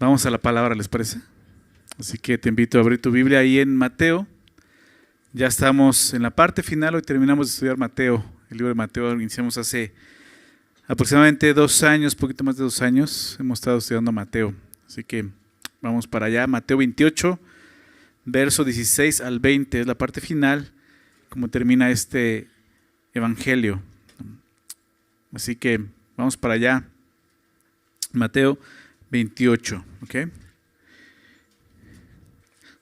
Vamos a la palabra, ¿les parece? Así que te invito a abrir tu Biblia ahí en Mateo. Ya estamos en la parte final, hoy terminamos de estudiar Mateo, el libro de Mateo. Iniciamos hace aproximadamente 2 años, poquito más de 2 años, hemos estado estudiando Mateo. Así que vamos para allá, Mateo 28, verso 16 al 20, es la parte final, como termina este evangelio. Así que vamos para allá, Mateo 28, ¿ok?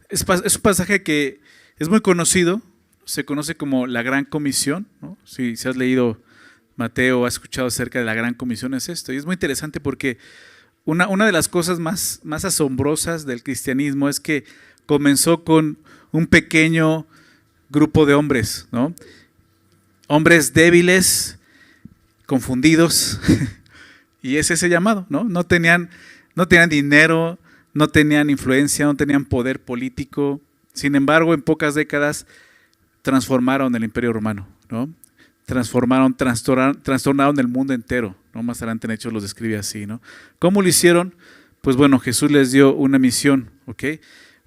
Es un pasaje que es muy conocido, se conoce como la Gran Comisión, ¿no? Si has leído Mateo o has escuchado acerca de la Gran Comisión es esto, y es muy interesante porque una de las cosas más asombrosas del cristianismo es que comenzó con un pequeño grupo de hombres, ¿no? Hombres débiles, confundidos, y es ese llamado, ¿no? No tenían dinero, no tenían influencia, no tenían poder político. Sin embargo, en pocas décadas transformaron el Imperio Romano, ¿no? Trastornaron el mundo entero, ¿no? Más adelante en Hechos los describe así, ¿no? ¿Cómo lo hicieron? Pues bueno, Jesús les dio una misión, ¿ok?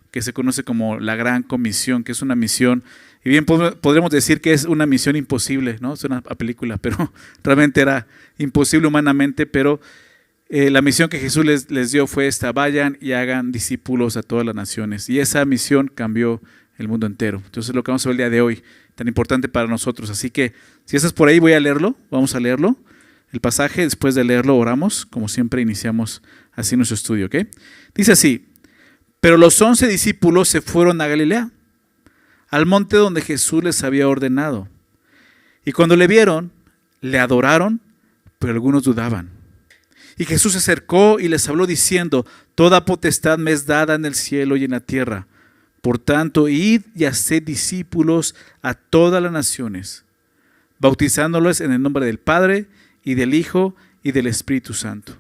Que se conoce como la Gran Comisión, que es una misión, y bien podríamos decir que es una misión imposible, ¿no? Es una película, pero realmente era imposible humanamente, pero la misión que Jesús les dio fue esta: vayan y hagan discípulos a todas las naciones. Y esa misión cambió el mundo entero. Entonces lo que vamos a ver el día de hoy, tan importante para nosotros. Así que si estás por ahí, voy a leerlo, vamos a leerlo, el pasaje. Después de leerlo oramos, como siempre iniciamos así nuestro estudio, ¿ok? Dice así: pero los 11 discípulos se fueron a Galilea, al monte donde Jesús les había ordenado. Y cuando le vieron, le adoraron, pero algunos dudaban. Y Jesús se acercó y les habló diciendo: toda potestad me es dada en el cielo y en la tierra. Por tanto, id y haced discípulos a todas las naciones, bautizándolos en el nombre del Padre y del Hijo y del Espíritu Santo,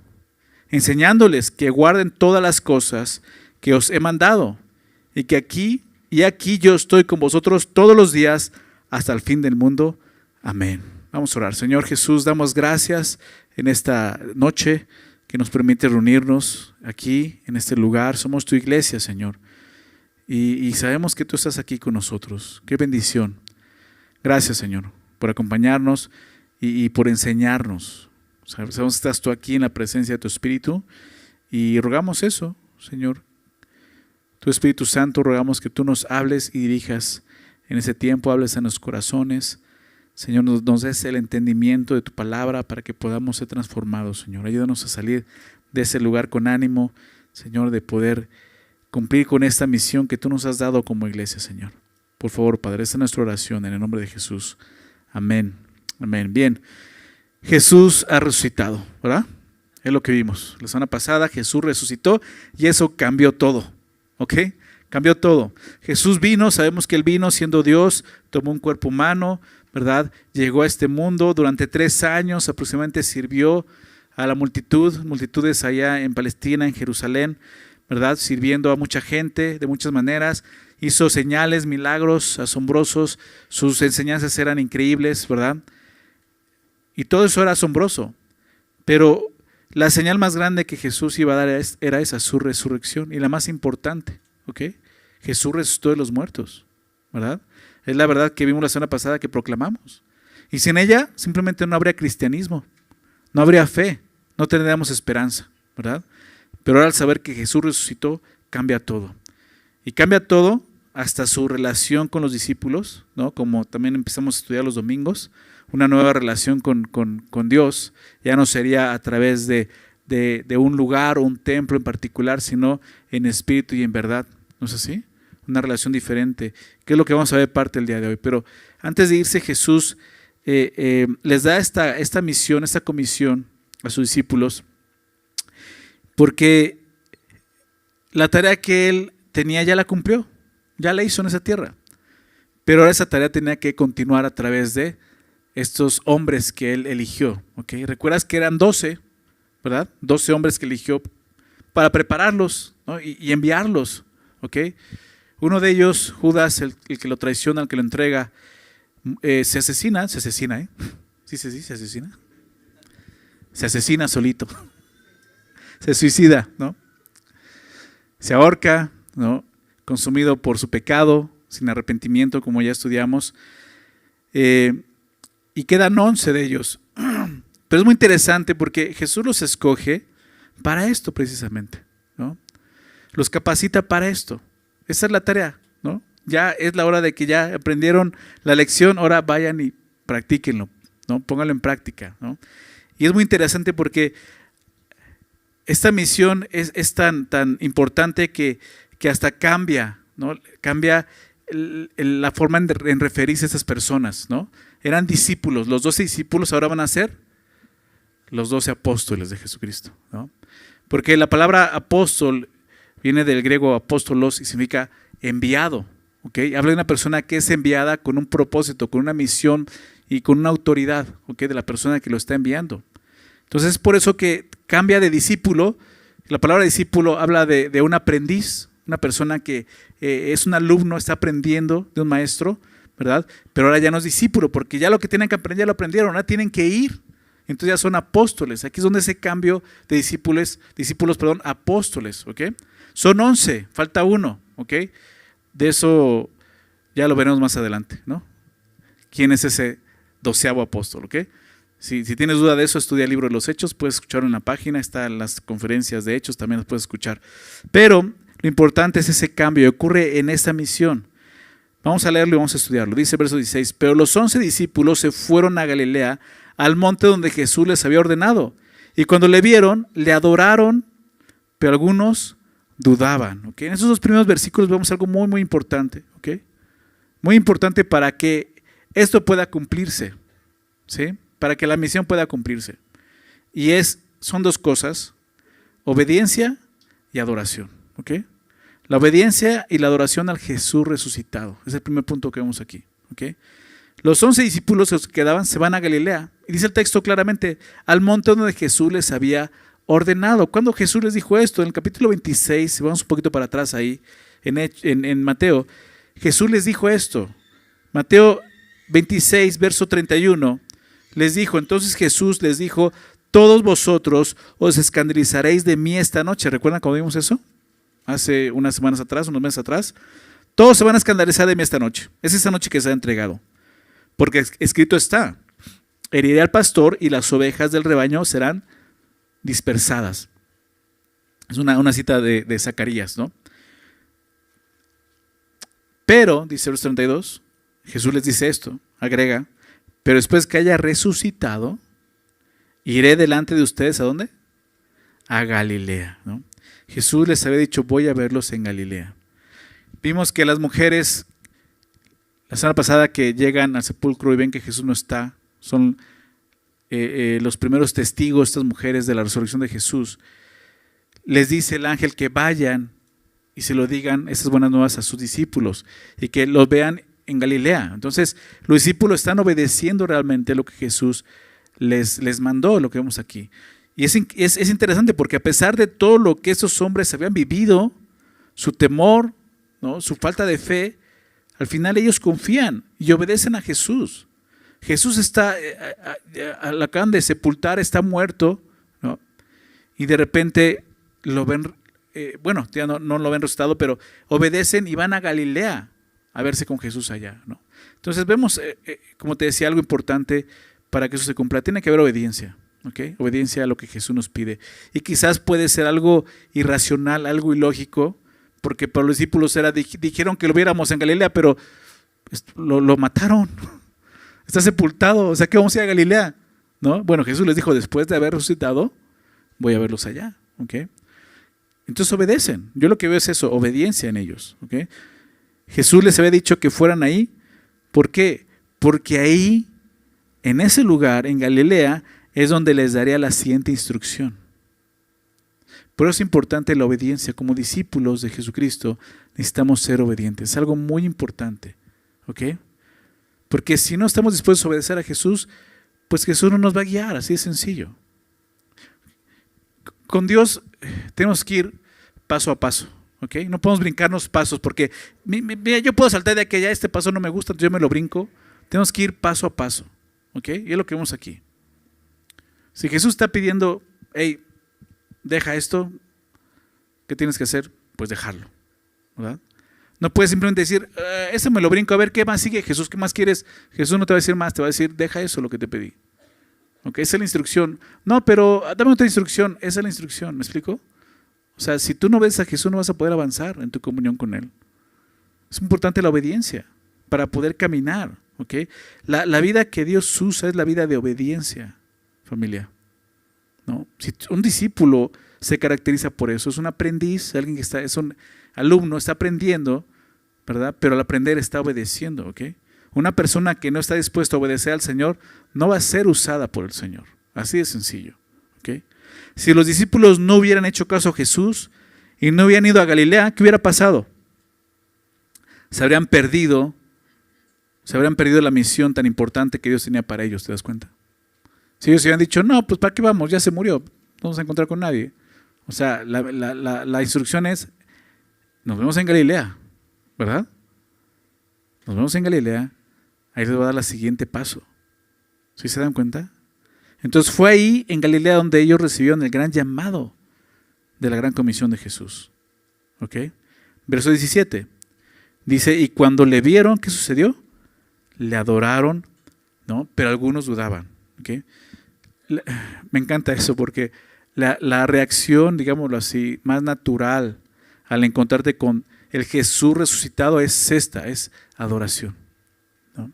enseñándoles que guarden todas las cosas que os he mandado, y que aquí yo estoy con vosotros todos los días hasta el fin del mundo. Amén. Vamos a orar. Señor Jesús, damos gracias en esta noche que nos permite reunirnos aquí en este lugar. Somos tu iglesia, Señor, y sabemos que tú estás aquí con nosotros. Qué bendición. Gracias, Señor, por acompañarnos y por enseñarnos. Sabemos que estás tú aquí en la presencia de tu Espíritu, y rogamos eso, Señor. Tu Espíritu Santo, rogamos que tú nos hables y dirijas en ese tiempo, hables a nuestros corazones. Señor, nos des el entendimiento de tu palabra para que podamos ser transformados, Señor. Ayúdanos a salir de ese lugar con ánimo, Señor, de poder cumplir con esta misión que tú nos has dado como iglesia, Señor. Por favor, Padre, esta es nuestra oración en el nombre de Jesús. Amén. Amén. Bien, Jesús ha resucitado, ¿verdad? Es lo que vimos. La semana pasada Jesús resucitó y eso cambió todo, ¿ok? Cambió todo. Jesús vino, sabemos que Él vino siendo Dios, tomó un cuerpo humano, ¿verdad? Llegó a este mundo, durante 3 años aproximadamente sirvió a la multitudes allá en Palestina, en Jerusalén, ¿verdad? Sirviendo a mucha gente de muchas maneras, hizo señales, milagros asombrosos, sus enseñanzas eran increíbles, ¿verdad? Y todo eso era asombroso, pero la señal más grande que Jesús iba a dar era esa, su resurrección, y la más importante, ¿ok? Jesús resucitó de los muertos, ¿verdad? Es la verdad que vimos la semana pasada, que proclamamos. Y sin ella simplemente no habría cristianismo, no habría fe, no tendríamos esperanza, ¿verdad? Pero ahora al saber que Jesús resucitó, cambia todo. Y cambia todo hasta su relación con los discípulos, ¿no? Como también empezamos a estudiar los domingos, una nueva relación con Dios. Ya no sería a través de un lugar o un templo en particular, sino en espíritu y en verdad. ¿No es así? Una relación diferente, que es lo que vamos a ver parte del día de hoy. Pero antes de irse, Jesús les da esta misión, esta comisión a sus discípulos, porque la tarea que Él tenía ya la cumplió, ya la hizo en esa tierra. Pero ahora esa tarea tenía que continuar a través de estos hombres que Él eligió, ¿ok? Recuerdas que eran 12, ¿verdad? 12 hombres que eligió para prepararlos, ¿no? y enviarlos, ¿ok? Uno de ellos, Judas, el que lo traiciona, el que lo entrega, se asesina, ¿eh? Sí, se asesina. Se asesina solito. Se suicida, ¿no? se ahorca, ¿no? Consumido por su pecado, sin arrepentimiento, como ya estudiamos. Y quedan 11 de ellos. Pero es muy interesante porque Jesús los escoge para esto precisamente, ¿no? Los capacita para esto. Esa es la tarea, ¿no? Ya es la hora de que ya aprendieron la lección, ahora vayan y practíquenlo, ¿no? Pónganlo en práctica, ¿no? Y es muy interesante porque esta misión es tan importante que hasta cambia, ¿no? Cambia la forma en referirse a estas personas, ¿no? Eran discípulos, los 12 discípulos ahora van a ser los 12 apóstoles de Jesucristo, ¿no? Porque la palabra apóstol viene del griego apóstolos y significa enviado, ¿ok? Habla de una persona que es enviada con un propósito, con una misión y con una autoridad, ¿ok? De la persona que lo está enviando. Entonces es por eso que cambia de discípulo. La palabra discípulo habla de un aprendiz, una persona que es un alumno, está aprendiendo de un maestro, ¿verdad? Pero ahora ya no es discípulo, porque ya lo que tienen que aprender ya lo aprendieron, ahora tienen que ir. Entonces ya son apóstoles. Aquí es donde ese cambio de discípulos, apóstoles, ¿ok? Son 11, falta uno, ¿ok? De eso ya lo veremos más adelante, ¿no? ¿Quién es ese 12º apóstol, ok? Si tienes duda de eso, estudia el libro de los Hechos, puedes escucharlo en la página, están las conferencias de Hechos, también las puedes escuchar. Pero lo importante es ese cambio, ocurre en esta misión. Vamos a leerlo y vamos a estudiarlo. Dice verso 16, pero los 11 discípulos se fueron a Galilea, al monte donde Jesús les había ordenado. Y cuando le vieron, le adoraron, pero algunos dudaban. ¿Okay? En esos dos primeros versículos vemos algo muy, muy importante. ¿Okay? Muy importante para que esto pueda cumplirse, ¿sí? Para que la misión pueda cumplirse. Y son dos cosas, obediencia y adoración. ¿Okay? La obediencia y la adoración al Jesús resucitado. Es el primer punto que vemos aquí. ¿Okay? Los 11 discípulos que quedaban se van a Galilea. Y dice el texto claramente, al monte donde Jesús les había ordenado. ¿Cuándo Jesús les dijo esto? En el capítulo 26, si vamos un poquito para atrás ahí, en Mateo, Jesús les dijo esto. Mateo 26, verso 31, les dijo, entonces Jesús les dijo, todos vosotros os escandalizaréis de mí esta noche. ¿Recuerdan cuando vimos eso? Hace unas semanas atrás, unos meses atrás. Todos se van a escandalizar de mí esta noche. Es esa noche que se ha entregado. Porque escrito está, heriré al pastor y las ovejas del rebaño serán dispersadas. Es una cita de Zacarías, ¿no? Pero, dice el 32, Jesús les dice esto, agrega, pero después que haya resucitado, iré delante de ustedes, ¿a dónde? A Galilea, ¿no? Jesús les había dicho, voy a verlos en Galilea. Vimos que las mujeres, la semana pasada, que llegan al sepulcro y ven que Jesús no está, son los primeros testigos, estas mujeres, de la resurrección de Jesús. Les dice el ángel que vayan y se lo digan esas buenas nuevas a sus discípulos y que los vean en Galilea. Entonces los discípulos están obedeciendo realmente lo que Jesús les mandó, lo que vemos aquí. Y es interesante porque a pesar de todo lo que esos hombres habían vivido, su temor, ¿no? Su falta de fe, al final ellos confían y obedecen a Jesús. Jesús está, lo acaban de sepultar, está muerto, ¿no? Y de repente lo ven, ya no lo ven resucitado, pero obedecen y van a Galilea a verse con Jesús allá, ¿no? Entonces vemos, como te decía, algo importante para que eso se cumpla. Tiene que haber obediencia, ¿okay? Obediencia a lo que Jesús nos pide. Y quizás puede ser algo irracional, algo ilógico, porque para los discípulos dijeron que lo viéramos en Galilea, pero lo mataron. Está sepultado, o sea que vamos a ir a Galilea, ¿no? Bueno, Jesús les dijo, después de haber resucitado, voy a verlos allá, ¿ok? Entonces obedecen. Yo lo que veo es eso, obediencia en ellos, ¿ok? Jesús les había dicho que fueran ahí. ¿Por qué? Porque ahí, en ese lugar, en Galilea, es donde les daría la siguiente instrucción. Por eso es importante la obediencia. Como discípulos de Jesucristo necesitamos ser obedientes. Es algo muy importante, ¿ok? Porque si no estamos dispuestos a obedecer a Jesús, pues Jesús no nos va a guiar, así de sencillo. Con Dios tenemos que ir paso a paso, ¿ok? No podemos brincarnos pasos porque mira, yo puedo saltar de aquí a allá, este paso no me gusta, entonces yo me lo brinco. Tenemos que ir paso a paso, ¿ok? Y es lo que vemos aquí. Si Jesús está pidiendo, hey, deja esto, ¿qué tienes que hacer? pues dejarlo, ¿verdad? No puedes simplemente decir, ese me lo brinco, a ver qué más sigue Jesús, ¿qué más quieres? Jesús no te va a decir más, te va a decir, deja eso lo que te pedí. ¿Ok? Esa es la instrucción. No, pero dame otra instrucción, esa es la instrucción, ¿me explico? O sea, si tú no ves a Jesús no vas a poder avanzar en tu comunión con Él. Es importante la obediencia para poder caminar, ¿ok? La vida que Dios usa es la vida de obediencia, familia, ¿no? Si un discípulo se caracteriza por eso, es un aprendiz, alguien que es un alumno, está aprendiendo, ¿verdad? Pero al aprender está obedeciendo, ¿ok? Una persona que no está dispuesta a obedecer al Señor no va a ser usada por el Señor, así de sencillo, ¿ok? Si los discípulos no hubieran hecho caso a Jesús y no hubieran ido a Galilea, ¿qué hubiera pasado? Se habrían perdido la misión tan importante que Dios tenía para ellos, ¿te das cuenta? Si ellos hubieran dicho, no, pues ¿para qué vamos? Ya se murió, no vamos a encontrar con nadie. O sea, la instrucción es, nos vemos en Galilea, ¿verdad? Nos vemos en Galilea, ahí les va a dar el siguiente paso. ¿Sí se dan cuenta? Entonces fue ahí en Galilea donde ellos recibieron el gran llamado de la gran comisión de Jesús. ¿Ok? Verso 17. Dice, y cuando le vieron, ¿qué sucedió? Le adoraron, ¿no? Pero algunos dudaban. ¿Ok? Me encanta eso porque la reacción, digámoslo así, más natural al encontrarte con el Jesús resucitado es esta, es adoración, ¿no?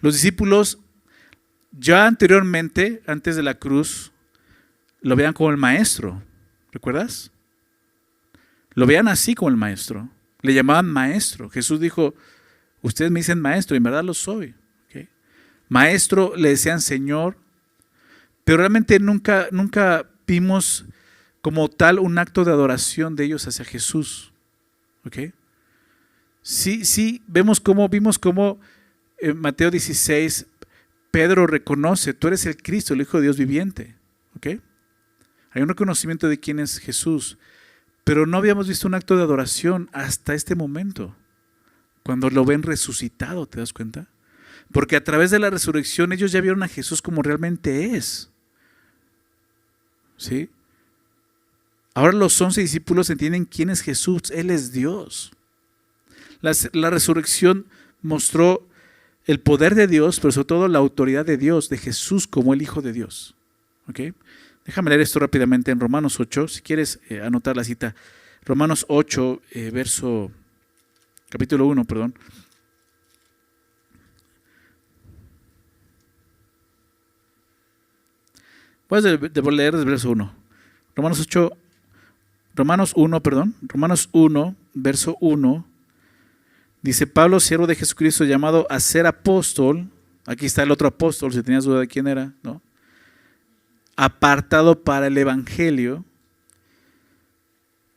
Los discípulos ya anteriormente, antes de la cruz, lo veían como el maestro, ¿recuerdas? Lo veían así como el maestro, le llamaban maestro. Jesús dijo, ustedes me dicen maestro y en verdad lo soy, ¿okay? Maestro, le decían Señor, pero realmente nunca vimos como tal un acto de adoración de ellos hacia Jesús. ¿Ok? Sí, vimos cómo en Mateo 16, Pedro reconoce, tú eres el Cristo, el Hijo de Dios viviente. ¿Ok? Hay un reconocimiento de quién es Jesús, pero no habíamos visto un acto de adoración hasta este momento, cuando lo ven resucitado, ¿te das cuenta? Porque a través de la resurrección ellos ya vieron a Jesús como realmente es. ¿Sí? Ahora los 11 discípulos entienden quién es Jesús. Él es Dios. La resurrección mostró el poder de Dios, pero sobre todo la autoridad de Dios, de Jesús como el Hijo de Dios. ¿Okay? Déjame leer esto rápidamente en Romanos 8, si quieres anotar la cita. Romanos 8, capítulo 1, perdón. Puedes leer desde el verso 1. Romanos 1, verso 1. Dice, Pablo, siervo de Jesucristo, llamado a ser apóstol. Aquí está el otro apóstol, si tenías duda de quién era, ¿no? Apartado para el evangelio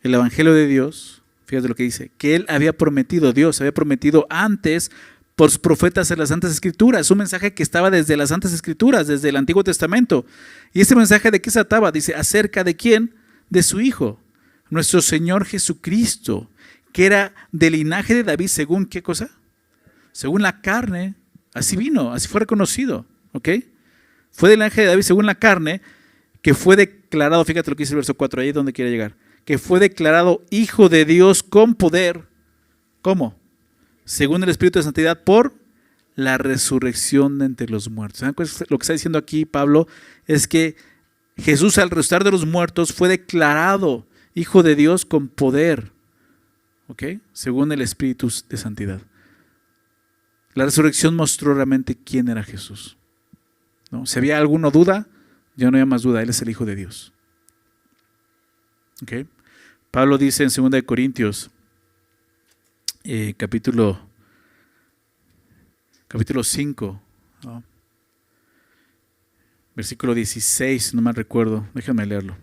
de Dios. Fíjate lo que dice, que él había prometido, Dios había prometido antes por sus profetas en las Santas Escrituras. Es un mensaje que estaba desde las Santas Escrituras, desde el Antiguo Testamento. ¿Y este mensaje de qué se trataba? Dice, ¿acerca de quién? De su Hijo, nuestro Señor Jesucristo, que era del linaje de David, ¿según qué cosa? Según la carne, así vino, así fue reconocido, ¿ok? Fue del linaje de David según la carne, que fue declarado, fíjate lo que dice el verso 4, ahí es donde quiere llegar, que fue declarado Hijo de Dios con poder, ¿cómo? Según el Espíritu de Santidad, por la resurrección de entre los muertos. ¿Saben lo que está diciendo aquí Pablo? Es que Jesús al resucitar de los muertos fue declarado Hijo de Dios con poder, ¿ok? Según el Espíritu de Santidad. La resurrección mostró realmente quién era Jesús, ¿no? Si había alguna duda, ya no había más duda, Él es el Hijo de Dios. ¿Ok? Pablo dice en 2 Corintios, capítulo 5, ¿no? Versículo 16, no me recuerdo, déjame leerlo.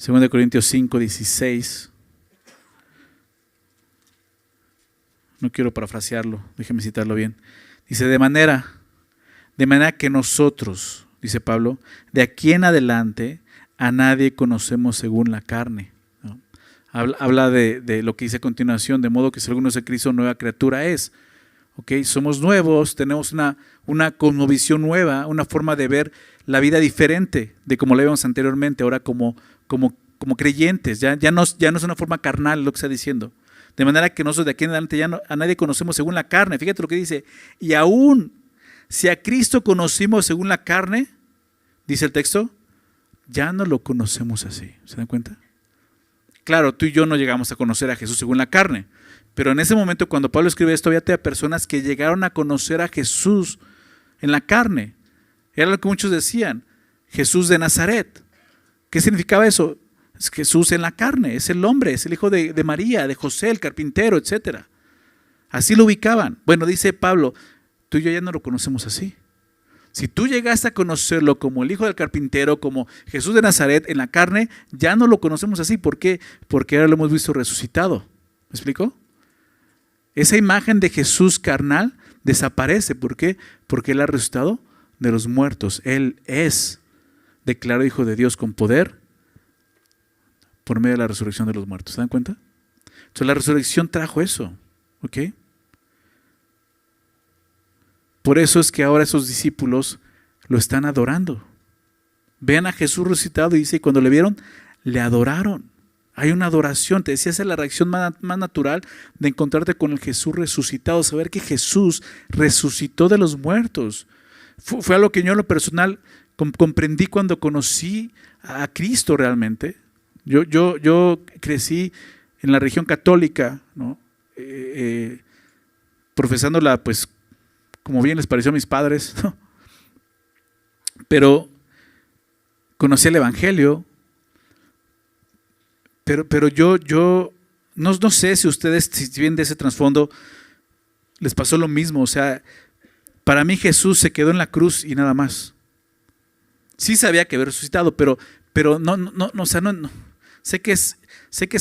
2 Corintios 5, 16. No quiero parafrasearlo, déjeme citarlo bien. Dice, de manera que nosotros, dice Pablo, de aquí en adelante a nadie conocemos según la carne, ¿no? Habla de lo que dice a continuación, de modo que si alguno es de Cristo, nueva criatura es. ¿Okay? Somos nuevos, tenemos una cosmovisión nueva, una forma de ver la vida diferente de como la vimos anteriormente, ahora como como creyentes, ya no es una forma carnal lo que está diciendo. De manera que nosotros de aquí en adelante ya a nadie conocemos según la carne. Fíjate lo que dice. Y aún si a Cristo conocimos según la carne, dice el texto, ya no lo conocemos así. ¿Se dan cuenta? Claro, tú y yo no llegamos a conocer a Jesús según la carne. Pero en ese momento cuando Pablo escribe esto, había personas que llegaron a conocer a Jesús en la carne. Era lo que muchos decían. Jesús de Nazaret. ¿Qué significaba eso? Es Jesús en la carne, es el hombre, es el hijo de María, de José, el carpintero, etc. Así lo ubicaban. Bueno, dice Pablo, tú y yo ya no lo conocemos así. Si tú llegaste a conocerlo como el hijo del carpintero, como Jesús de Nazaret en la carne, ya no lo conocemos así. ¿Por qué? Porque ahora lo hemos visto resucitado. ¿Me explico? Esa imagen de Jesús carnal desaparece. ¿Por qué? Porque Él ha resucitado de los muertos. Él es declarado hijo de Dios con poder por medio de la resurrección de los muertos. ¿Se dan cuenta? Entonces la resurrección trajo eso. ¿Ok? Por eso es que ahora esos discípulos lo están adorando. Vean a Jesús resucitado y dice, y cuando le vieron, le adoraron. Hay una adoración. Te decía, esa es la reacción más natural de encontrarte con el Jesús resucitado. Saber que Jesús resucitó de los muertos. Fue algo que yo en lo personal comprendí cuando conocí a Cristo realmente. Yo crecí en la religión católica, ¿no? Profesándola, pues, como bien les pareció a mis padres, ¿no? Pero conocí el Evangelio, pero yo no sé si ustedes, si vienen de ese trasfondo, les pasó lo mismo. O sea, para mí Jesús se quedó en la cruz y nada más. Sí sabía que había resucitado, pero no. Sé que es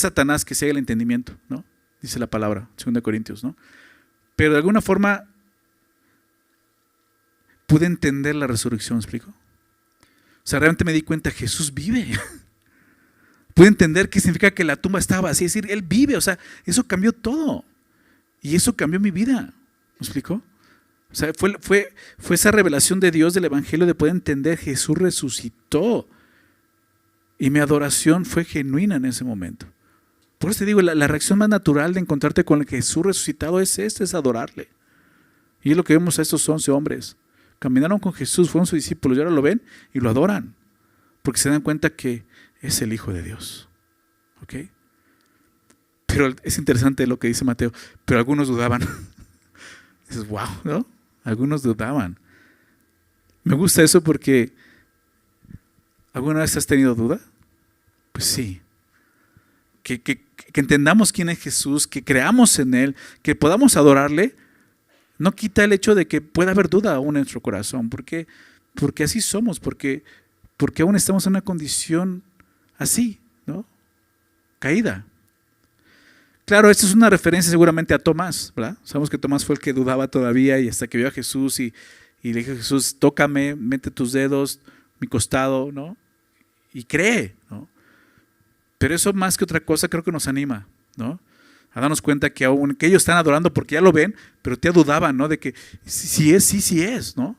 Satanás que ciega el entendimiento, ¿no? Dice la palabra, 2 Corintios, ¿no? Pero de alguna forma pude entender la resurrección, ¿me explico? O sea, realmente me di cuenta, Jesús vive. Pude entender qué significa que la tumba estaba vacía, es decir, Él vive, o sea, eso cambió todo. Y eso cambió mi vida, ¿me explico? O sea, fue esa revelación de Dios del Evangelio de poder entender, Jesús resucitó. Y mi adoración fue genuina en ese momento. Por eso te digo, la reacción más natural de encontrarte con el Jesús resucitado es adorarle. Y es lo que vemos a estos 11 hombres. Caminaron con Jesús, fueron sus discípulos y ahora lo ven y lo adoran. Porque se dan cuenta que es el Hijo de Dios. ¿Ok? Pero es interesante lo que dice Mateo. Pero algunos dudaban. Dices, wow, ¿no? Algunos dudaban. Me gusta eso porque ¿alguna vez has tenido duda? Pues sí. Que entendamos quién es Jesús, que creamos en Él, que podamos adorarle, no quita el hecho de que pueda haber duda aún en nuestro corazón. Porque así somos, porque aún estamos en una condición así, ¿no? Caída. Claro, esto es una referencia seguramente a Tomás, ¿verdad? Sabemos que Tomás fue el que dudaba todavía y hasta que vio a Jesús y le dijo a Jesús, tócame, mete tus dedos, mi costado, ¿no? Y cree, ¿no? Pero eso más que otra cosa creo que nos anima, ¿no? A darnos cuenta que aún que ellos están adorando porque ya lo ven, pero te dudaban, ¿no? De que sí es, ¿no? O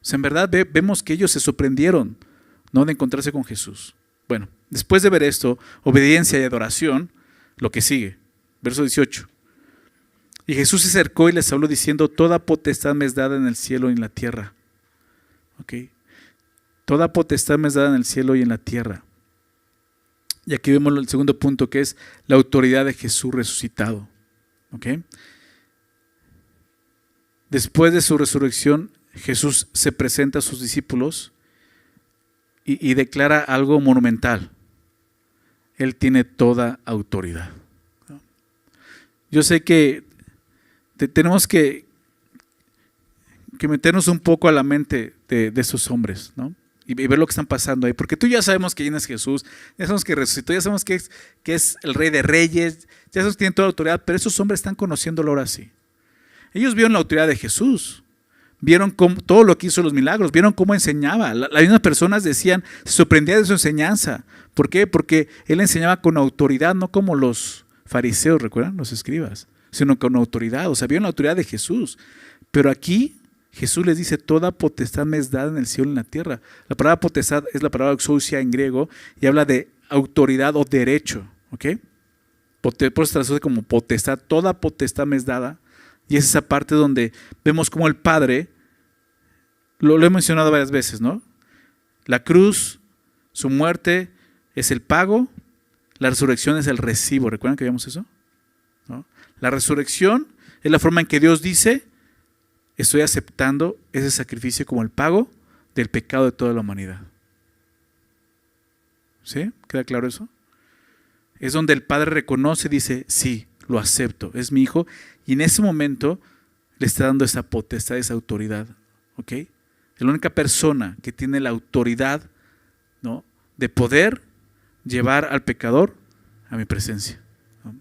sea, en verdad vemos que ellos se sorprendieron, ¿no? De encontrarse con Jesús. Bueno, después de ver esto, obediencia y adoración, lo que sigue, verso 18. Y Jesús se acercó y les habló diciendo, toda potestad me es dada en el cielo y en la tierra. ¿Ok? Toda potestad me es dada en el cielo y en la tierra. Y aquí vemos el segundo punto, que es la autoridad de Jesús resucitado. ¿Ok? Después de su resurrección, Jesús se presenta a sus discípulos y declara algo monumental. Él tiene toda autoridad. Yo sé que tenemos que meternos un poco a la mente de esos hombres, ¿no? Y ver lo que están pasando ahí, porque tú ya sabemos que quién es Jesús, ya sabemos que resucitó, ya sabemos que es el Rey de Reyes, ya sabemos que tiene toda la autoridad, pero esos hombres están conociéndolo ahora sí. Ellos vieron la autoridad de Jesús, vieron todo lo que hizo, los milagros, vieron cómo enseñaba. Las mismas personas decían, se sorprendían de su enseñanza. ¿Por qué? Porque Él enseñaba con autoridad, no como los fariseos, ¿recuerdan? Los escribas, sino con autoridad, o sea, vieron la autoridad de Jesús. Pero aquí Jesús les dice, toda potestad me es dada en el cielo y en la tierra. La palabra potestad es la palabra exousia en griego y habla de autoridad o derecho, ¿ok? Por eso se traduce como potestad. Toda potestad me es dada. Y es esa parte donde vemos como el Padre, lo he mencionado varias veces, ¿no? La cruz, su muerte es el pago, la resurrección es el recibo. ¿Recuerdan que vimos eso? ¿No? La resurrección es la forma en que Dios dice, estoy aceptando ese sacrificio como el pago del pecado de toda la humanidad. ¿Sí? ¿Queda claro eso? Es donde el Padre reconoce y dice, sí, lo acepto, es mi hijo. Y en ese momento le está dando esa potestad, esa autoridad. ¿Ok? Es la única persona que tiene la autoridad, ¿no?, de poder llevar al pecador a mi presencia, ¿no?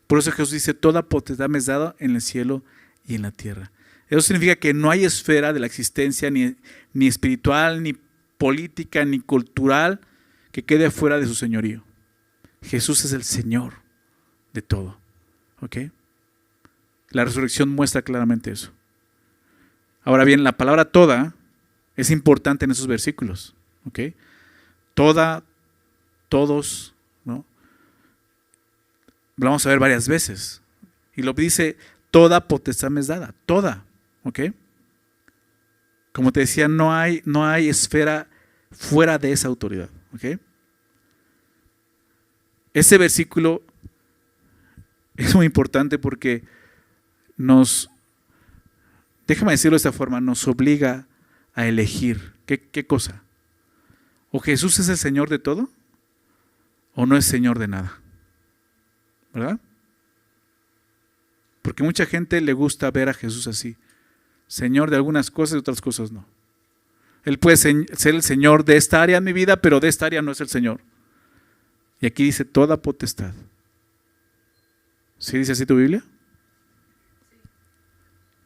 Por eso Jesús dice, toda potestad me es dada en el cielo y en la tierra. Eso significa que no hay esfera de la existencia, ni espiritual, ni política, ni cultural, que quede fuera de su señorío. Jesús es el Señor de todo. ¿Ok? La resurrección muestra claramente eso. Ahora bien, la palabra toda es importante en esos versículos. ¿Ok? Toda, todos, ¿no? Lo vamos a ver varias veces. Y lo dice, toda potestad me es dada. Toda. ¿Ok? Como te decía, no hay esfera fuera de esa autoridad. ¿Ok? Ese versículo es muy importante porque déjame decirlo de esta forma, nos obliga a elegir. ¿Qué cosa? ¿O Jesús es el Señor de todo? ¿O no es Señor de nada? ¿Verdad? Porque mucha gente le gusta ver a Jesús así. Señor de algunas cosas y otras cosas no. Él puede ser el Señor de esta área en mi vida, pero de esta área no es el Señor. Y aquí dice toda potestad. ¿Sí dice así tu Biblia?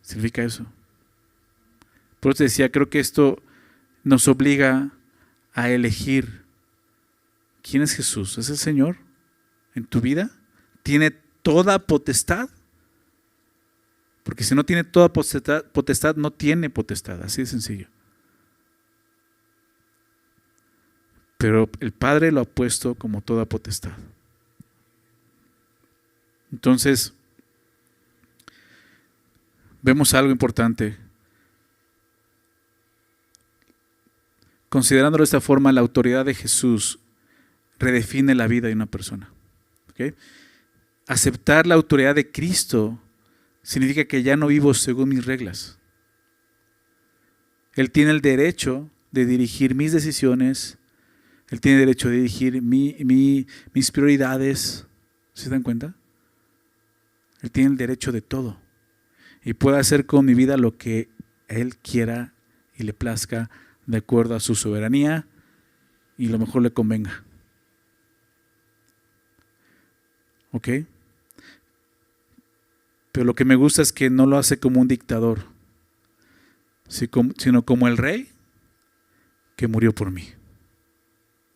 Significa eso. Por eso te decía, creo que esto nos obliga a elegir quién es Jesús. ¿Es el Señor en tu vida? ¿Tiene toda potestad? Porque si no tiene toda potestad, no tiene potestad. Así de sencillo. Pero el Padre lo ha puesto como toda potestad. Entonces, vemos algo importante. Considerándolo de esta forma, la autoridad de Jesús redefine la vida de una persona. ¿Okay? Aceptar la autoridad de Cristo significa que ya no vivo según mis reglas. Él tiene el derecho de dirigir mis decisiones. Él tiene derecho de dirigir mis prioridades. ¿Se dan cuenta? Él tiene el derecho de todo. Y puede hacer con mi vida lo que Él quiera y le plazca de acuerdo a su soberanía y lo mejor le convenga. ¿Ok? Pero lo que me gusta es que no lo hace como un dictador, sino como el rey que murió por mí.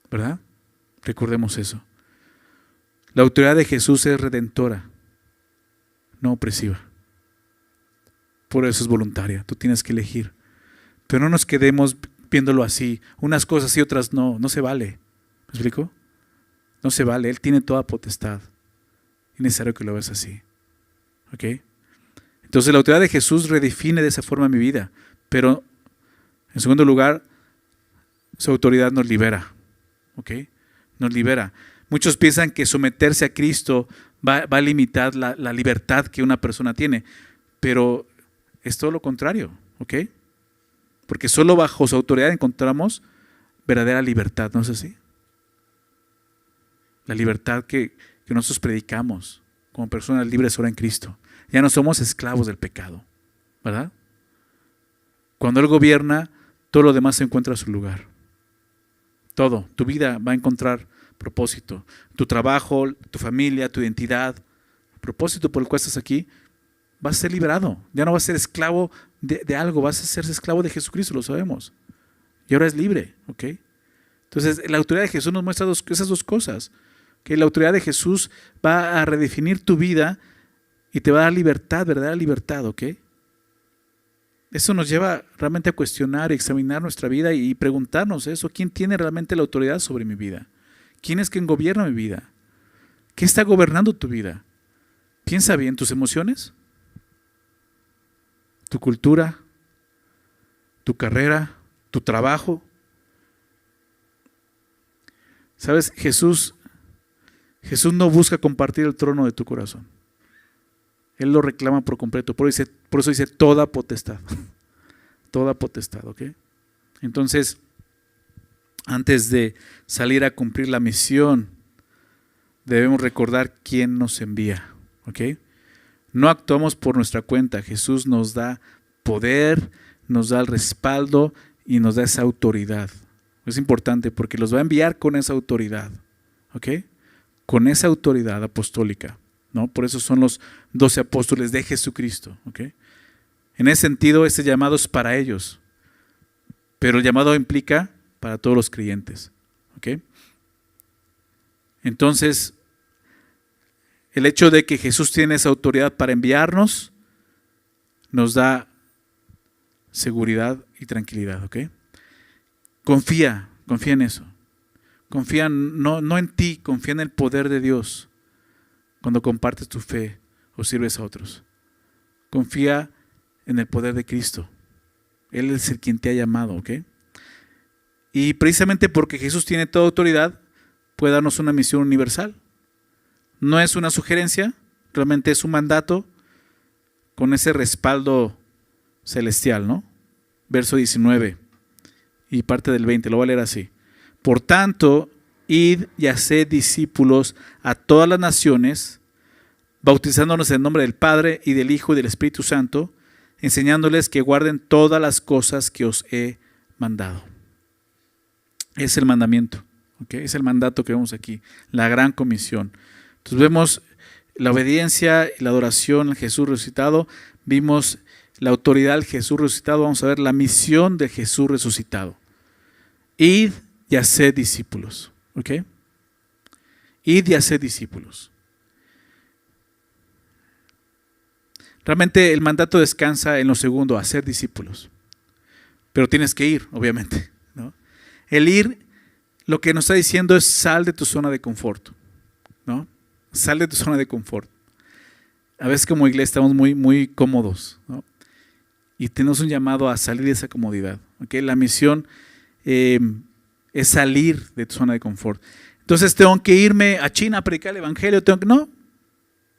¿Verdad? Recordemos eso. La autoridad de Jesús es redentora, no opresiva. Por eso es voluntaria. Tú tienes que elegir. Pero no nos quedemos viéndolo así. Unas cosas y otras no. No se vale. ¿Me explico? No se vale. Él tiene toda potestad. Es necesario que lo veas así. ¿Ok? Entonces la autoridad de Jesús redefine de esa forma mi vida. Pero, en segundo lugar, su autoridad nos libera. ¿Ok? Nos libera. Muchos piensan que someterse a Cristo va a limitar la libertad que una persona tiene. Pero es todo lo contrario. ¿Ok? Porque solo bajo su autoridad encontramos verdadera libertad. ¿No es así? La libertad que nosotros predicamos como personas libres ahora en Cristo. Ya no somos esclavos del pecado, ¿verdad? Cuando Él gobierna, todo lo demás se encuentra a su lugar. Todo, tu vida va a encontrar propósito. Tu trabajo, tu familia, tu identidad, el propósito por el cual estás aquí, vas a ser liberado. Ya no vas a ser esclavo de algo, vas a ser esclavo de Jesucristo, lo sabemos. Y ahora es libre, ¿ok? Entonces, la autoridad de Jesús nos muestra esas dos cosas. Que la autoridad de Jesús va a redefinir tu vida y te va a dar libertad, verdadera libertad, ¿ok? Eso nos lleva realmente a cuestionar y examinar nuestra vida y preguntarnos eso. ¿Quién tiene realmente la autoridad sobre mi vida? ¿Quién es quien gobierna mi vida? ¿Qué está gobernando tu vida? Piensa bien, tus emociones, tu cultura, tu carrera, tu trabajo. ¿Sabes? Jesús no busca compartir el trono de tu corazón. Él lo reclama por completo. Por eso dice toda potestad. Toda potestad, ¿ok? Entonces, antes de salir a cumplir la misión, debemos recordar quién nos envía, ¿ok? No actuamos por nuestra cuenta. Jesús nos da poder, nos da el respaldo y nos da esa autoridad. Es importante porque los va a enviar con esa autoridad, ¿ok? Con esa autoridad apostólica, ¿no? Por eso son los 12 apóstoles de Jesucristo, ¿ok? En ese sentido, este llamado es para ellos, pero el llamado implica para todos los creyentes, ¿ok? Entonces, el hecho de que Jesús tiene esa autoridad para enviarnos nos da seguridad y tranquilidad, ¿ok? Confía en eso. Confía no en ti, confía en el poder de Dios cuando compartes tu fe o sirves a otros. Confía en el poder de Cristo. Él es el quien te ha llamado, ¿ok? Y precisamente porque Jesús tiene toda autoridad, puede darnos una misión universal. No es una sugerencia, realmente es un mandato con ese respaldo celestial, ¿no? Verso 19 y parte del 20, lo voy a leer así. Por tanto, id y haced discípulos a todas las naciones, bautizándonos en el nombre del Padre y del Hijo y del Espíritu Santo, enseñándoles que guarden todas las cosas que os he mandado. Es el mandamiento, ¿ok? Es el mandato que vemos aquí, la gran comisión. Entonces vemos la obediencia y la adoración al Jesús resucitado, vimos la autoridad del Jesús resucitado, vamos a ver la misión de Jesús resucitado. Id y haced discípulos, ¿ok? Id y haced discípulos. Realmente el mandato descansa en lo segundo, hacer discípulos. Pero tienes que ir, obviamente, ¿no? El ir, lo que nos está diciendo es sal de tu zona de confort, ¿no? Sal de tu zona de confort. A veces como iglesia estamos muy cómodos, ¿no? Y tenemos un llamado a salir de esa comodidad, ¿ok? La misión es salir de tu zona de confort. Entonces tengo que irme a China a predicar el evangelio.